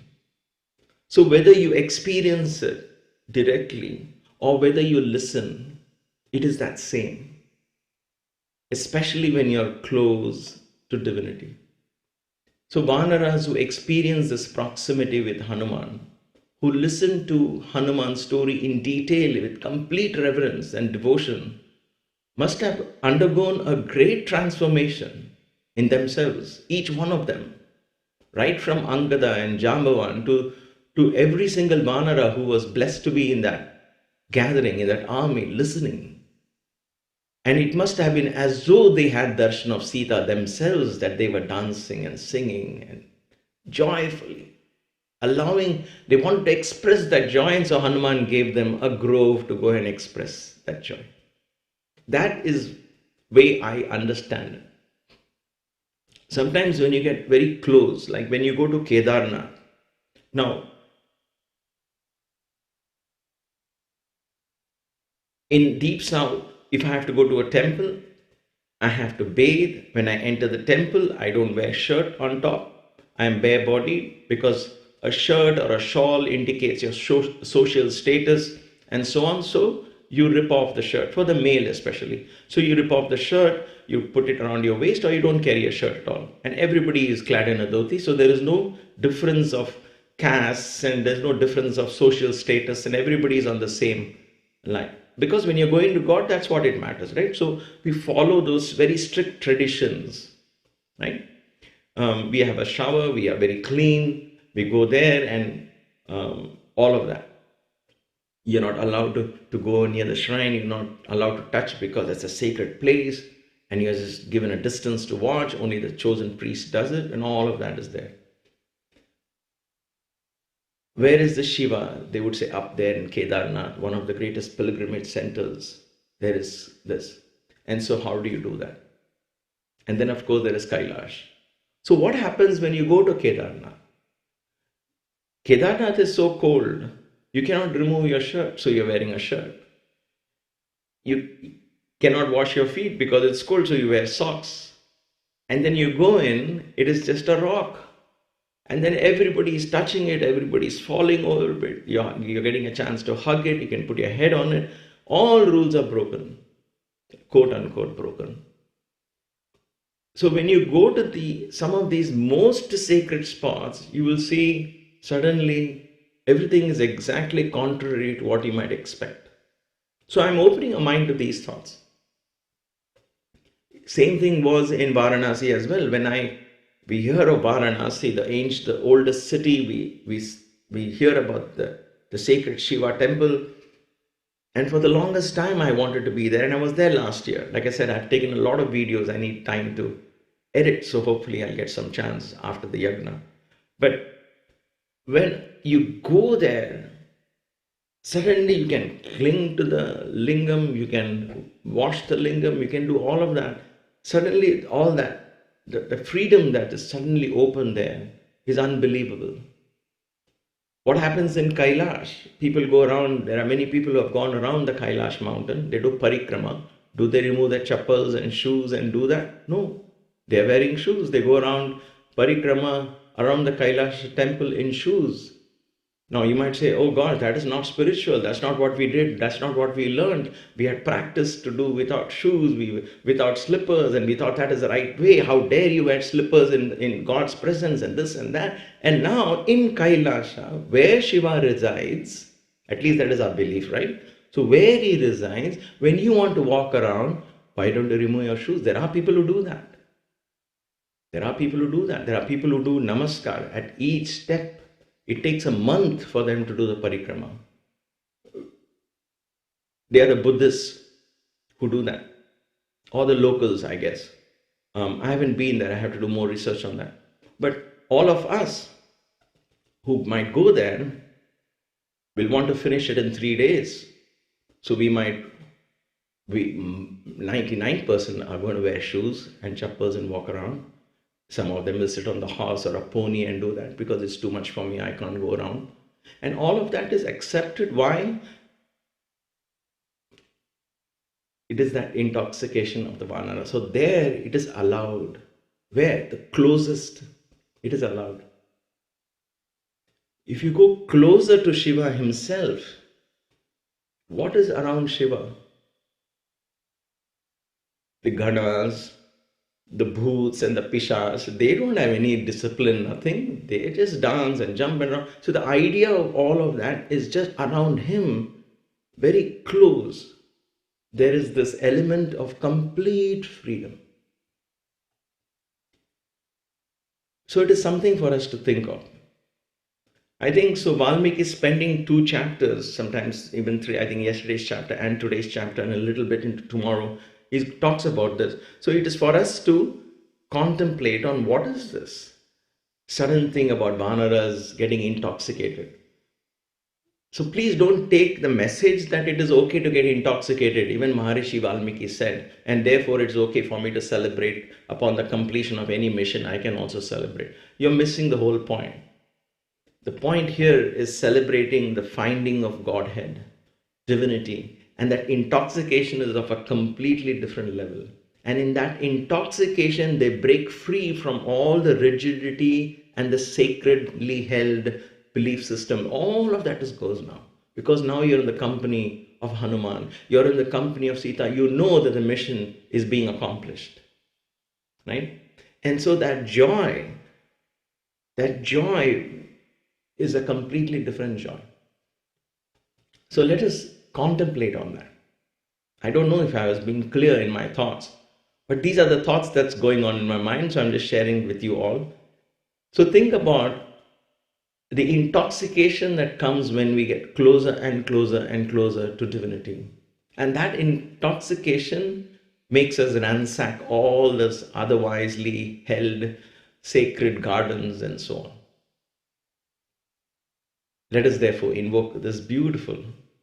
So whether you experience it directly or whether you listen, it is that same. Especially when you're close to divinity. So Vanaras who experience this proximity with Hanuman, who listen to Hanuman's story in detail with complete reverence and devotion, must have undergone a great transformation in themselves, each one of them, right from Angada and Jambavan to every single Vanara who was blessed to be in that gathering, in that army, listening. And it must have been as though they had darshan of Sita themselves, that they were dancing and singing and joyfully, they wanted to express that joy, and so Hanuman gave them a grove to go and express that joy. That is the way I understand it. Sometimes when you get very close, like when you go to Kedarnath, now, in deep south, if I have to go to a temple, I have to bathe. When I enter the temple, I don't wear shirt on top. I am bare-bodied because a shirt or a shawl indicates your social status and so on. So you rip off the shirt, for the male especially. So you rip off the shirt, you put it around your waist, or you don't carry a shirt at all. And everybody is clad in a dhoti, so there is no difference of castes and there's no difference of social status, and everybody is on the same line. Because when you're going to God, that's what it matters, right? So we follow those very strict traditions, right? We have a shower, we are very clean, we go there and all of that. You're not allowed to go near the shrine, you're not allowed to touch because it's a sacred place. and he has just given a distance to watch. Only the chosen priest does it, and all of that is there. Where is the Shiva? They would say up there in Kedarnath, one of the greatest pilgrimage centers. There is this. And so how do you do that? And then of course there is Kailash. So what happens when you go to Kedarnath? Kedarnath is so cold, you cannot remove your shirt, so you're wearing a shirt. You cannot wash your feet because it's cold, so you wear socks. And then you go in, it is just a rock. And then everybody is touching it, everybody is falling over it. You're getting a chance to hug it, you can put your head on it. All rules are broken, quote unquote broken. So when you go to some of these most sacred spots, you will see suddenly everything is exactly contrary to what you might expect. So I'm opening your mind to these thoughts. Same thing was in Varanasi as well. When we hear of Varanasi, the oldest city, we hear about the sacred Shiva temple. And for the longest time, I wanted to be there, and I was there last year. Like I said, I've taken a lot of videos. I need time to edit, so hopefully I'll get some chance after the yagna. But when you go there, suddenly you can cling to the lingam, you can wash the lingam, you can do all of that. Suddenly, all that, the freedom that is suddenly open there is unbelievable. What happens in Kailash? People go around, there are many people who have gone around the Kailash mountain, they do parikrama. Do they remove their chappals and shoes and do that? No. They are wearing shoes. They go around parikrama around the Kailash temple in shoes. Now you might say, oh God, that is not spiritual. That's not what we did. That's not what we learned. We had practiced to do without shoes, without slippers, and we thought that is the right way. How dare you wear slippers in God's presence and this and that. And now in Kailasha, where Shiva resides, at least that is our belief, right? So where he resides, when you want to walk around, why don't you remove your shoes? There are people who do that. There are people who do that. There are people who do namaskar at each step. It takes a month for them to do the parikrama. They are the Buddhists who do that. Or the locals, I guess. I haven't been there. I have to do more research on that. But all of us who might go there will want to finish it in 3 days. So we 99% are going to wear shoes and chappals and walk around. Some of them will sit on the horse or a pony and do that because it's too much for me, I can't go around. And all of that is accepted. Why? It is that intoxication of the Vanaras. So there it is allowed. Where? The closest, it is allowed. If you go closer to Shiva himself, what is around Shiva? The Ganas, the bhoots and the pishas, they don't have any discipline, nothing. They just dance and jump around. So the idea of all of that is just around him, very close. There is this element of complete freedom. So it is something for us to think of. I think so Valmiki is spending 2 chapters, sometimes even 3, I think yesterday's chapter and today's chapter and a little bit into tomorrow. He talks about this. So it is for us to contemplate on what is this sudden thing about Vanaras getting intoxicated. So please don't take the message that it is okay to get intoxicated. Even Maharishi Valmiki said, and therefore it's okay for me to celebrate upon the completion of any mission, I can also celebrate. You're missing the whole point. The point here is celebrating the finding of Godhead, divinity, and that intoxication is of a completely different level. And in that intoxication, they break free from all the rigidity and the sacredly held belief system. All of that goes now. Because now you're in the company of Hanuman. You're in the company of Sita. You know that the mission is being accomplished. Right? And so that joy is a completely different joy. So let us contemplate on that. I don't know if I was being clear in my thoughts, but these are the thoughts that's going on in my mind, so I'm just sharing with you all. So think about the intoxication that comes when we get closer and closer and closer to divinity. And that intoxication makes us ransack all this otherwisely held sacred gardens and so on. Let us therefore invoke this beautiful,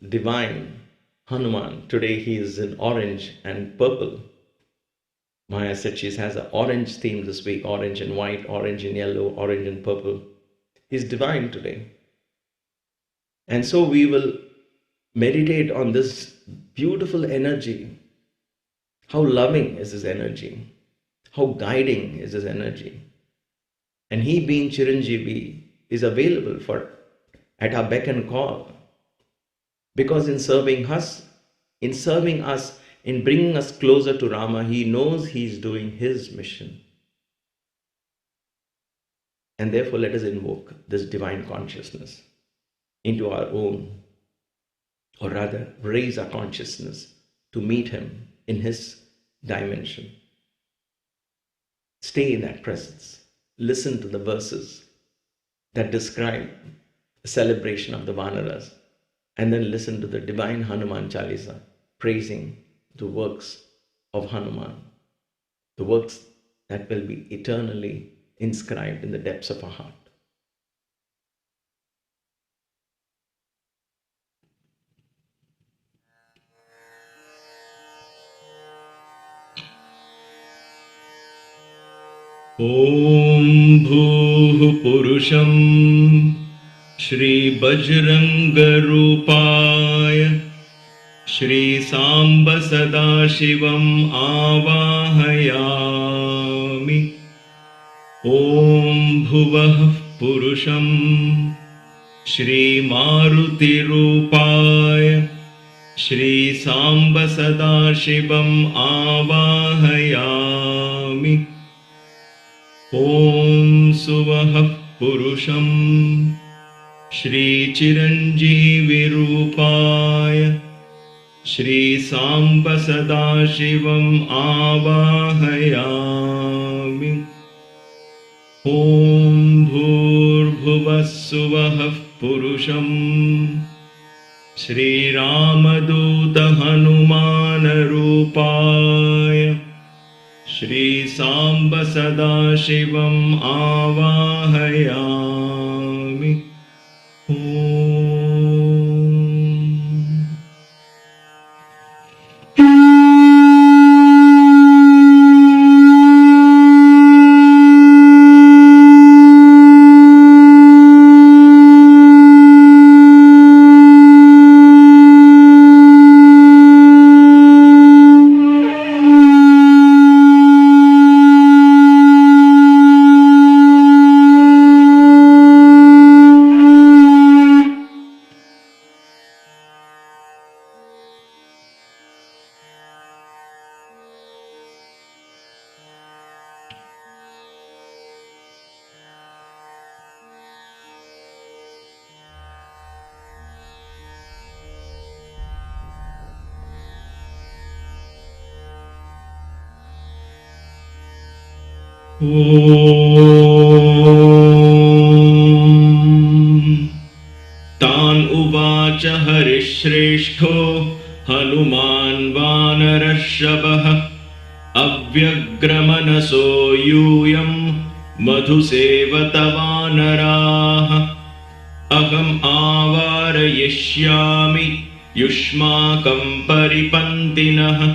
divine Hanuman. Today he is in orange and purple. Maya said she has an orange theme this week, orange and white, orange and yellow, orange and purple. He's divine today. And so we will meditate on this beautiful energy. How loving is his energy? How guiding is his energy? And he, being Chiranjeevi, is available at our beck and call. Because in serving us, in bringing us closer to Rama, he knows he's doing his mission. And therefore let us invoke this divine consciousness into our own, or rather raise our consciousness to meet him in his dimension. Stay in that presence. Listen to the verses that describe the celebration of the Vanaras, and then listen to the divine Hanuman Chalisa praising the works of Hanuman, the works that will be eternally inscribed in the depths of our heart. Om Bhuh Purusham Shri Bajranga Rupaya Shri Samba Sadashivam Avahayami. Om Bhuvah Purusham Shri Maruti Rupaya Shri Samba Sadashivam Avahayami. Om Suvah Purusham Shri Chiranjeevi Rupaya Shri Samba Sadashivam Avahayami. Om Bhurbhuvah Suvah Purusham Shri Ramaduta Hanumana Rupaya Shri Samba Sadashivam Avahayami. Tan uvacha Harishreshtho Hanuman Vanarashabah Avyagramanaso Yuyam Madhusevata Vanaraha Aham Avarayishyami Yushmakam Paripantinaha.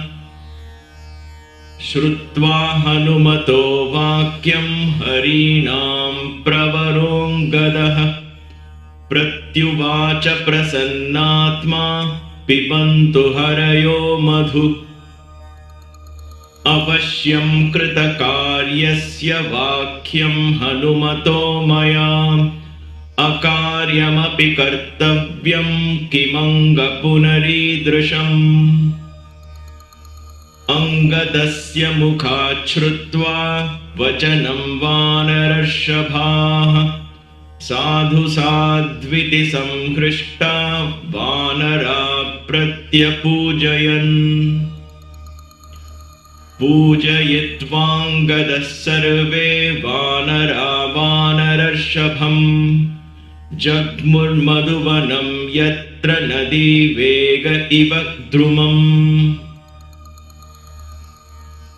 Shrutva Hanumato Vakyam Harinam Pravarongadaha Pratyuvacha Prasannatma Pibantu Harayo Madhu. Avashyam Kritakaryasya Vakyam Hanumato Mayam Akaryamapi Kartavyam Kimanga Punaridrisham. Angadasya Mukhachrutva Vachanam Vanarashabha Sadhu Sadviti Samhrishta Vanara Pratyapujayan. Pujayitvangada Sarve Vanara Vanarashabham Jagmur Madhuvanam Yatra Nadi Vega Iva Drumam.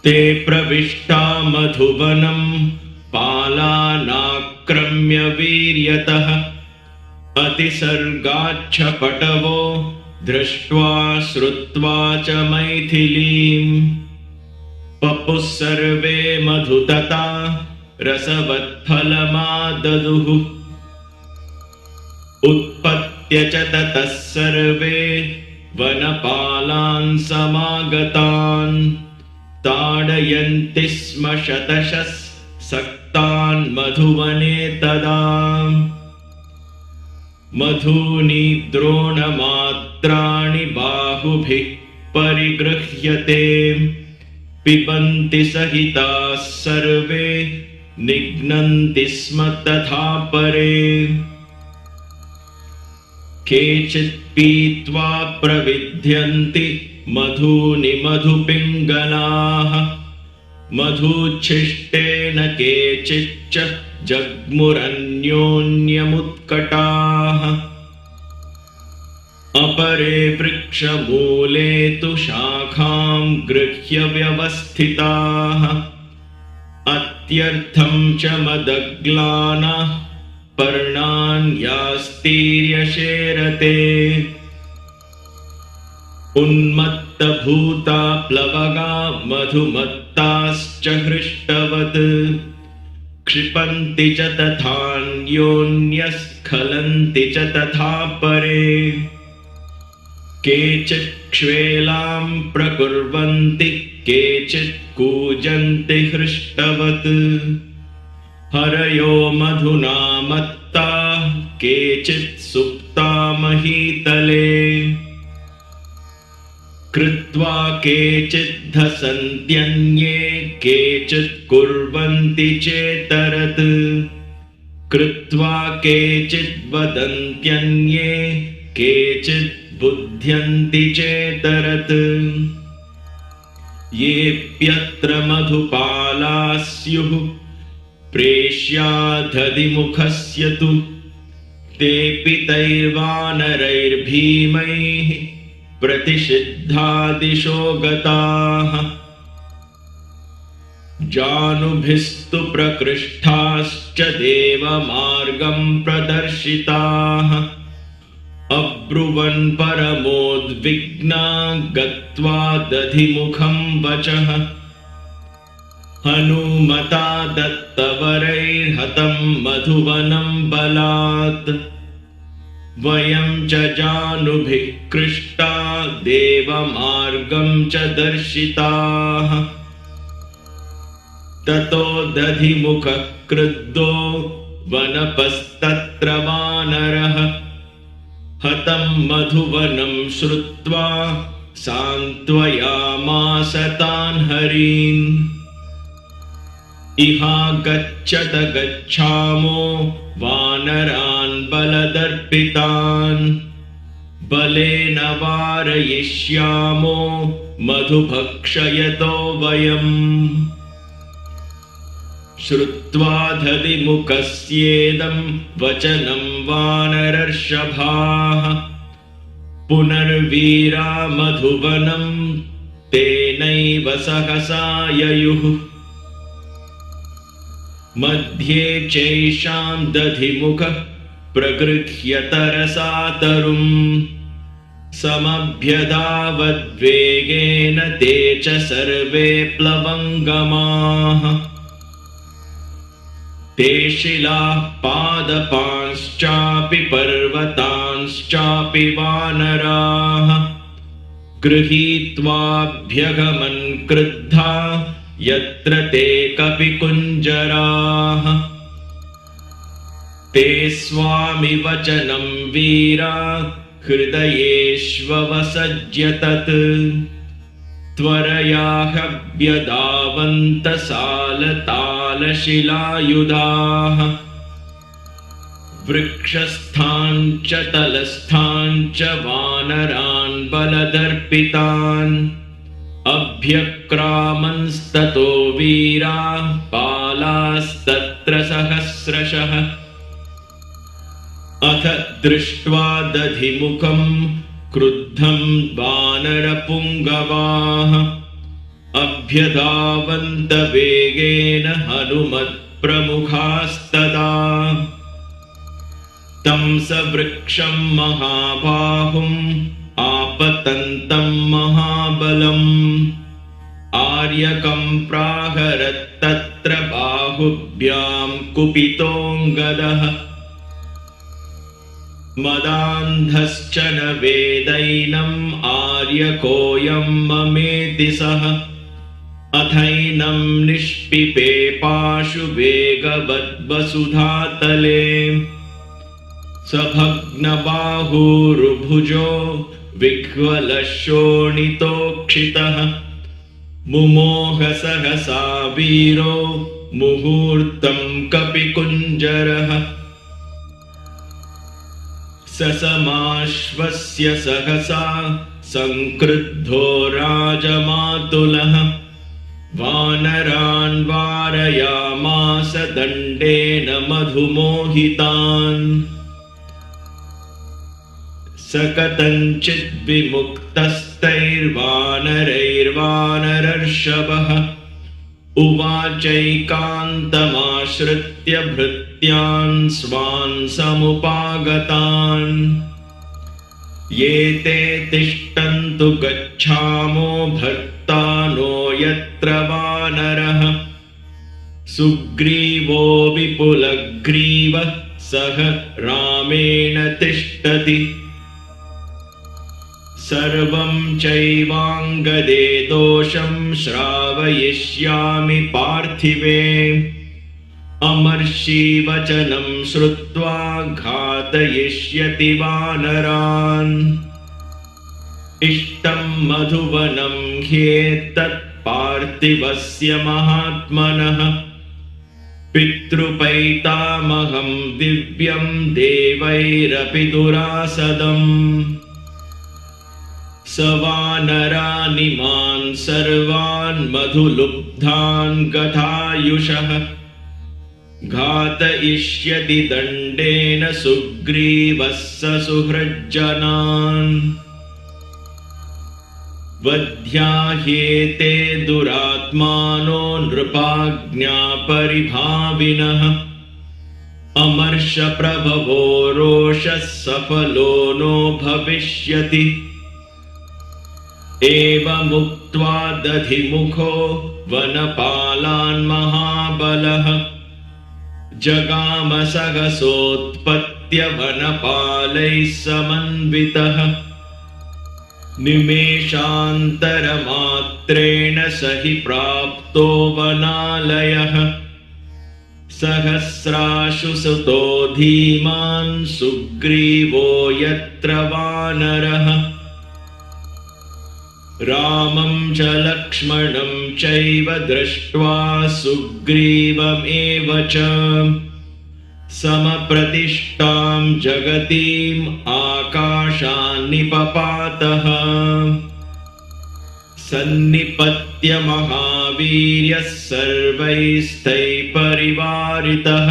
ते प्रविष्टा मधुवनं पालानाक्रम्य वीर्यतः अतिसर्गाच्छ पटवो दृष्ट्वा श्रुत्वा च मैथिलीम् पपुः सर्वे मधुतता रसवत्फलमाददुः उत्पत्य च ततः सर्वे वनपालान् समागतान् ताडयन्ति स्म शतशः सक्तान् मधुवने तदा मधूनि द्रोणमात्राणि बाहुभिः परिगृह्यते पिबन्ति सहिताः सर्वे निघ्नन्ति स्म तथा परे केचित् पीत्वा प्रविध्यन्ति मधूनि मधुपिङ्गलाः मधुच्छिष्टेन केचिच्च जग्मुरन्योन्यमुत्कटाः अपरे वृक्षमूले तु शाखां गृह्य व्यवस्थिताः अत्यर्थं च मदग्लानाः पर्णान्यास्तीर्यशेरते उन्मत्तभूता प्लवगा मधुमत्ताश्च हृष्टवत् क्षिपन्ति च तथान्योन्यस्खलन्ति च तथा परे केचित् क्ष्वेलां प्रकुर्वन्ति केचित् कूजन्ति हृष्टवत् हरयो मधुना मत्ताः केचित् सुप्ता महीतले कृत्वा केचित् धसन्त्यन्ये केचित् कुर्वन्ति चेतरत् कृत्वा केचित् वदन्त्यन्ये केचित् बुध्यन्ति चेतरत् येऽप्यत्र मधुपाला स्युः प्रेष्याधधिमुखस्य तु तेऽपि तैर्वानरैर्भीमैः प्रतिषिद्धादिशो गताः जानुभिस्तु प्रकृष्टाश्च देवमार्गं प्रदर्शिताः अब्रुवन् परमोद्विग्ना गत्वा दधिमुखं वचः हनुमता दत्तवरैर्हतं मधुवनं बलात् वयं च जानुभिः कृष्टा देवमार्गं च दर्शिताः ततो दधिमुखः क्रुद्धो वनपस्तत्र वानरः हतं मधुवनं श्रुत्वा सान्त्वयामास तान् हरीन् इहागच्छत गच्छामो वानरान् बलदर्पितान् बलेन वारयिष्यामो मधुभक्षयतो वयम् श्रुत्वा दधिमुखस्येदं वचनं वानरर्षभाः पुनर्वीरा मधुवनं तेनैव सहसा ययुः मध्ये चैषां दधिमुखः प्रगृह्य तरसा तरुं समभ्यधावद्वेगेन ते च सर्वे प्लवङ्गमाः ते शिलाः पादपांश्चापि पर्वतांश्चापि वानराः गृहीत्वाभ्यगमन् क्रुद्धा यत्र ते कपिकुञ्जराः ते स्वामि वचनं वीरा हृदयेष्ववसज्य तत् त्वरया ह्यव्यदावन्तसालतालशिलायुधाः वृक्षस्थाञ्च तलस्थाञ्च वानरान् बलदर्पितान् अभ्यक्रामंस्ततो वीरा पालास्तत्र सहस्रशः अथ दृष्ट्वा दधिमुखं क्रुद्धं वानरपुङ्गवाः अभ्यधावन्त वेगेन हनुमत्प्रमुखास्तदा तं सवृक्षं महाबाहुम् आपतन्तं महाबलम् आर्यकं प्राहरत्तत्र बाहुभ्यां कुपितोऽङ्गदः मदान्धश्च न वेदैनम् आर्यकोऽयं ममेति सः अथैनं निष्पिपे पाशु वेगवद्वसुधातले सभग्नबाहुरुभुजो विह्वलशोणितोक्षितः मुमोह सहसा वीरो मुहूर्तं कपिकुञ्जरः ससमाश्वस्य सहसा संक्रुद्धो राजमातुलः वानरान् वारयामास दण्डेन मधुमोहितान् स कथञ्चित् विमुक्तस्तैर्वानरैर्वानरर्षभः उवाचैकान्तमाश्रित्य भृत्यान् स्वान् समुपागतान् ये ते तिष्ठन्तु गच्छामो भर्तानो यत्र वानरः सुग्रीवो विपुलग्रीवः सह रामेण तिष्ठति सर्वं चैवाङ्गदे दोषं श्रावयिष्यामि पार्थिवे अमर्षि वचनं श्रुत्वा घातयिष्यति वानरान् इष्टं मधुवनं ह्येतत् पार्थिवस्य महात्मनः पितृपैतामहं दिव्यं देवैरपि दुरासदम् स वानरानिमान् सर्वान् मधुलुब्धान् गतायुषः घातयिष्यति दण्डेन सुग्रीवः स सुहृज्जनान् वध्याह्येते दुरात्मानो नृपाज्ञापरिभाविनः अमर्षप्रभवो रोषः सफलो नो भविष्यति एवमुक्त्वा दधिमुखो वनपालान् महाबलः जगाम सहसोत्पत्य वनपालैः समन्वितः निमेषान्तरमात्रेण स हि प्राप्तो वनालयः सहस्राशु सुतो धीमान् सुग्रीवो यत्र वानरः रामं च लक्ष्मणं चैव दृष्ट्वा सुग्रीवमेव च समप्रतिष्ठां जगतीम् आकाशान्निपपातः सन्निपत्य महावीर्यः सर्वैस्तैः परिवारितः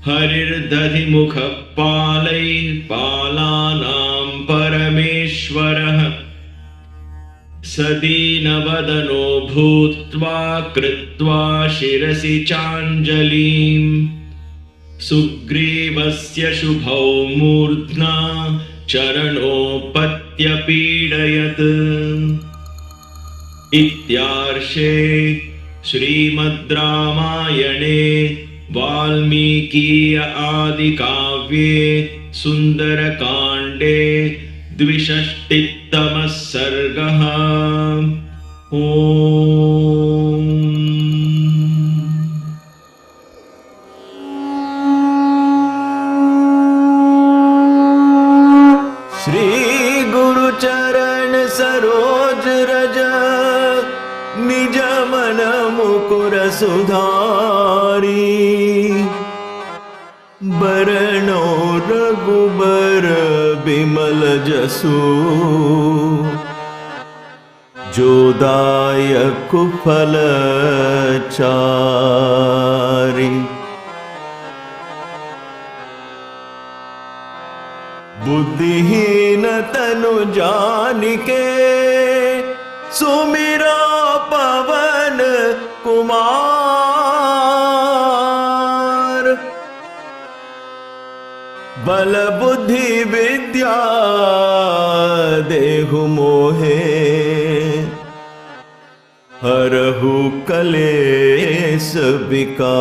हरिर्दधिमुखः पालैः पालानां परमेश्वरः सदीनवदनो भूत्वा कृत्वा शिरसि चाञ्जलिं सुग्रीवस्य शुभौ मूर्ध्ना चरणोपत्यपीडयत् इत्यार्षे श्रीमद् रामायणे वाल्मीकीय आदिकाव्ये सुन्दरकाण्डे द्विषष्टितमः सर्गः। श्री गुरु चरण सरोज रज निज मन मुकुर सुधारी बरनो रघुबर बिमल जसु जो दायक फल चारि बुद्धिहीन तनु जानिके सुमिरा पवन कुमार। बल बुद्धि विद्या देहु मोहे, हरहु कलेश विकार।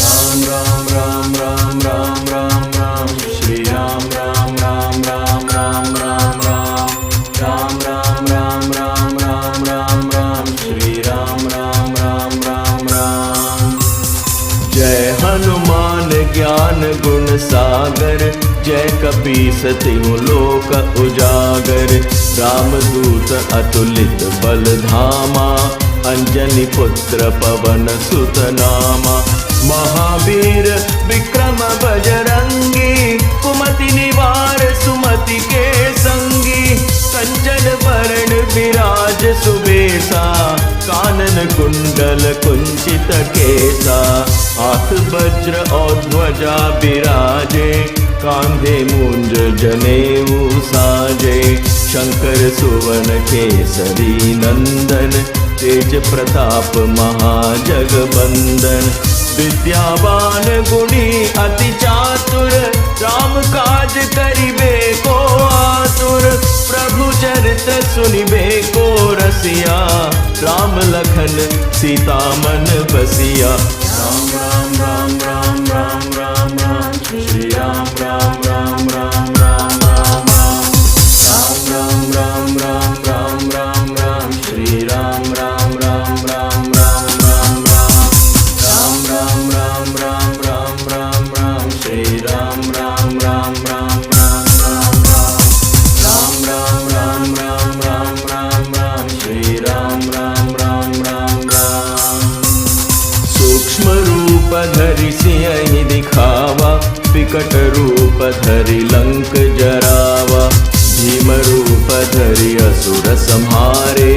राम राम राम राम राम राम श्री राम राम राम राम राम राम राम राम राम राम राम राम राम राम श्री राम राम राम राम राम। जय हनुमान ज्ञान गुण सागर, जय कपीस तिहु लोक उजागर। रामदूत अतुलित बल धामा, अंजनी पुत्र पवन सुत नामा। महावीर विक्रम बजरंगी, कुमति निवार सुमति के संगी। कंचन बरण विराज सुबेसा, कानन कुंडल कुंचित केसा। हाथ वज्र और ध्वजा विराजे, कांधे मूंज जनेऊ साजे। शंकर सुवन केसरी नंदन, तेज प्रताप महाजगबंदन। विद्यावान गुणी अति चातुर, राम काज करिबे को आतुर। प्रभु चरित सुनिबे को रसिया, राम लखन सीता मन बसिया। राम राम राम राम राम राम राम श्री राम राम राम राम राम राम राम राम राम राम राम राम राम श्री राम राम राम राम राम राम राम राम राम राम राम राम राम श्री राम राम राम राम राम राम राम राम राम राम राम राम राम श्री राम राम राम राम राम। सूक्ष्म रूप धरि सियहि दिखावा, विकट रूप धरि लंक जरावा। भीम रूप धरि असुर संहारे,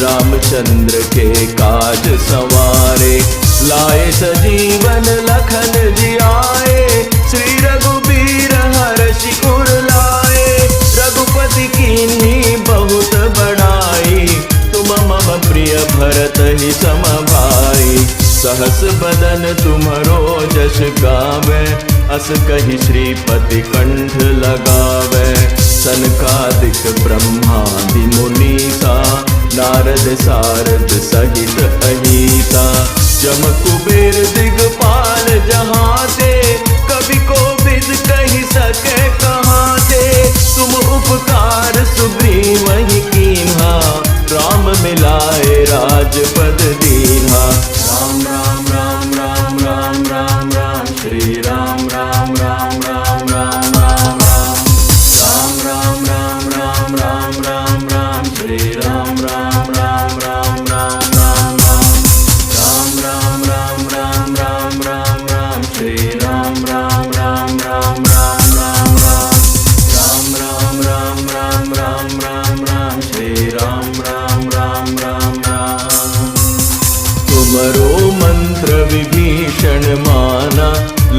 रामचंद्र के काज सवारे। लाए सजीवन लखन जियाए, श्री रघुबीर हर्षि उर लाए। रघुपति कीन्ही बहुत बड़ाई, तुम मम प्रिय भरत ही सम भाई। सहस बदन तुम्हरो जस गावे, अस कहि श्रीपति कंठ लगावे। सनकादिक ब्रह्मादि मुनीसा, नारद सारद सहित अहिता। जम कुबेर दिगपाल जहाँ ते, कवि को बिद कहि सके कहाँ ते। तुम उपकार सुग्रीव ही कीन्हा, राम मिलाए राजपद दीन्हा। राम राम राम राम राम राम राम श्री राम राम राम राम राम राम राम राम राम राम राम राम राम श्री राम राम राम राम राम राम राम राम राम राम राम राम राम श्री राम राम राम राम राम राम राम राम राम राम राम राम राम श्री राम राम राम राम राम। तुमरो मंत्र विभीषण माना,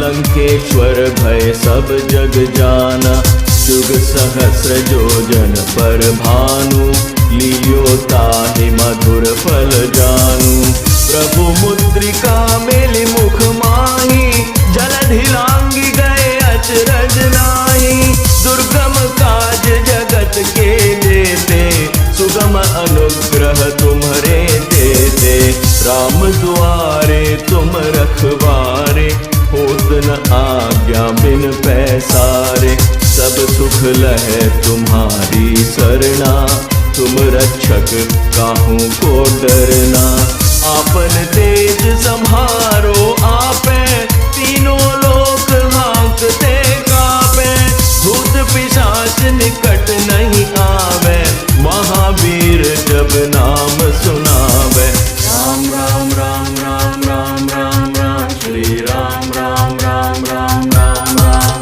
लंकेश्वर भय सब जग जाना। जुग सहस्र योजन पर भानु, लियो ताहि मधुर फल जानू। प्रभु मुद्रिका मेलि मुख माही, जलधि लांघि गए अचरज नाहि। दुर्गम काज जगत के जेते, सुगम अनुग्रह तुम्हरे तेते। राम दुआरे तुम रखवारे, होत न आज्ञा बिन पैसारे। सब सुख लहे तुम्हारी सरना, तुम रक्षक काहू को डरना। आपन तेज सम्हारो आपे, तीनों लोक हांकते कापे। भूत पिशाच निकट नहीं आवे, महावीर जब नाम सुनावे। राम राम राम राम राम राम राम श्री राम राम राम राम राम राम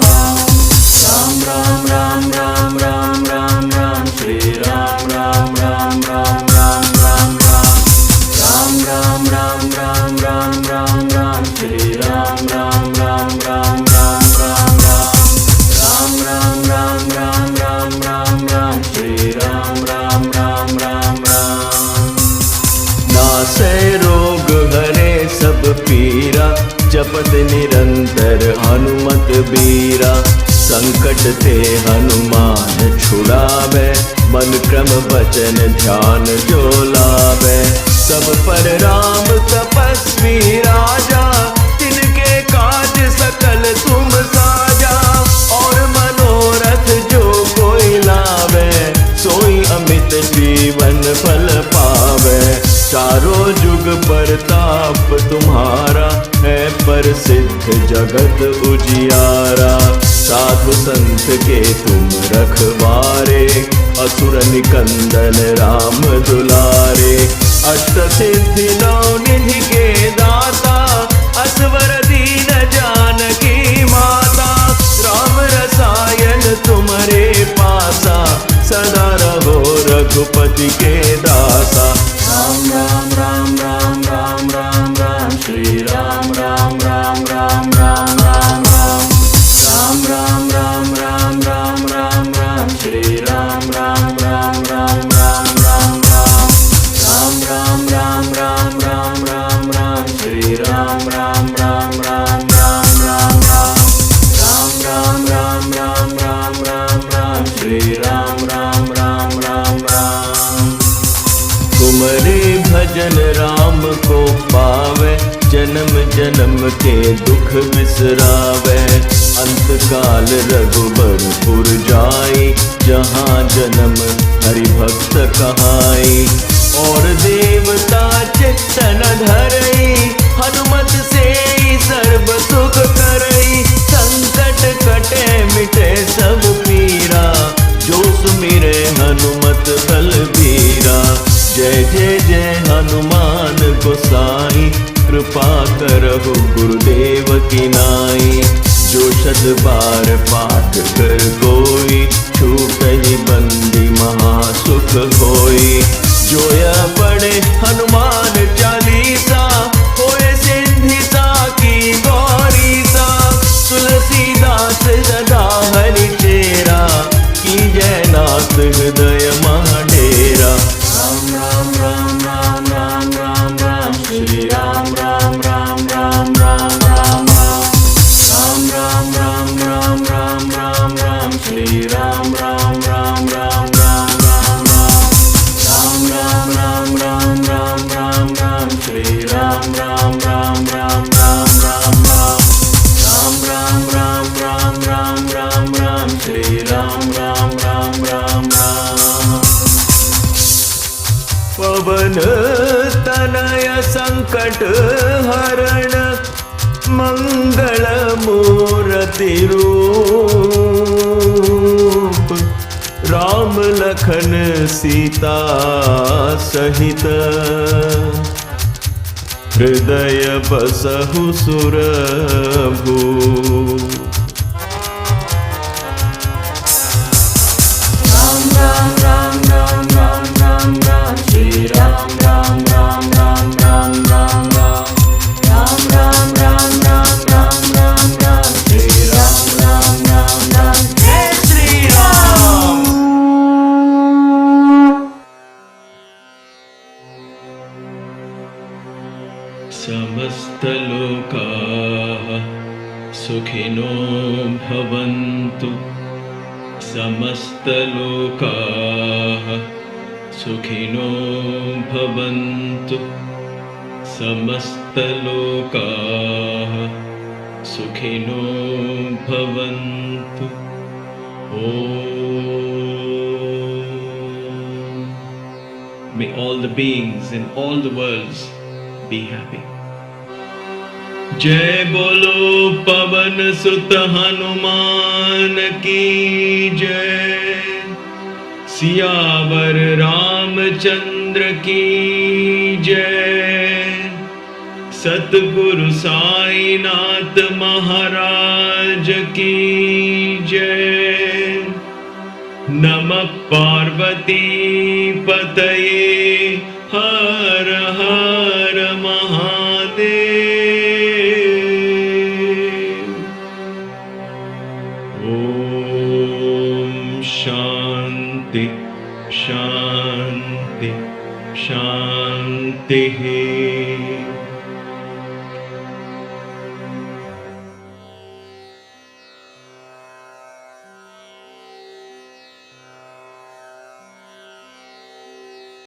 राम राम राम राम राम राम श्री राम राम राम राम राम राम राम राम राम राम राम राम राम श्री राम राम वीरा, जपत निरंतर हनुमत बीरा। संकट ते हनुमान छुड़ावे, मन क्रम वचन ध्यान जो लावे। सब पर राम तपस्वी राजा, तिनके काज सकल तुम साजा। और मनोरथ जो कोई लावे, सोई अमित जीवन फल पावे। चारों जुग परताप तुम्हारा, है प्रसिद्ध जगत उजियारा। साधु संत के तुम रखवारे, असुर निकंदन राम दुलारे। अष्ट सिद्धि नौ निधि के दाता, असवर दीन जानकी माता। राम रसायन तुम्हारे पासा, सदा रहो रघुपति के दासा। राम राम राम राम राम राम राम, श्री राम राम राम राम राम राम राम। राम राम राम राम राम राम राम, श्री राम राम राम राम राम राम राम। राम राम राम राम राम राम राम, श्री राम राम राम राम राम राम राम। राम राम राम राम राम राम राम, श्री राम राम राम राम राम। तुम्हारे भजन राम को पावे, जन्म जन्म के दुख बिसरावे। अंत काल रघुबरपुर जाई, जहाँ जन्म हरि भक्त कहाई। और देवता चित्तन धरई, हनुमत से सर्व सुख करई। संकट कटे मिटे सब पीरा, जो सुमिरे हनुमत बलबीरा। जय जय जय हनुमान गोसाई, कृपा करहु गुरुदेव की नाई। जो शत बार पाठ कर कोई, छूटहि बंदी महासुख होई। जो यह पढ़े हनुमान चालीसा, होए सिद्धिसा की गौरीसा। तुलसीदास सदा हरि चेरा, की जय नाथ हृदय महाडेरा। राम राम राम राम राम राम राम, श्री राम राम राम राम राम राम राम। राम राम राम राम राम राम राम, श्री राम राम राम राम राम राम राम। राम राम राम राम राम राम राम, श्री राम राम राम राम राम राम राम। राम राम राम राम राम राम राम, श्री राम राम राम राम राम। पवन तनय संकट हरण, मंगल मूर्ति रूप। राम लखन सीता सहित, हृदय बसहु सुरभूप। राम राम राम राम राम राम राम, श्री राम राम राम राम राम राम राम। राम राम राम राम राम राम राम, श्री राम राम राम राम। जय श्री राम। समस्त लोकाः सुखिनो भवन्तु। समस्त लोकाः सुखिनो भवन्तु। समस्त लोकाः सुखिनो भवन्तु। May all the beings in all the worlds be happy. जय बोलो पवन सुत हनुमान की जय। सियावर रामचंद्र की जय। सतगुरु साईनाथ महाराज की जय। नमः पार्वती पतये हर हर महादेव। ओम शांति शांति शांति।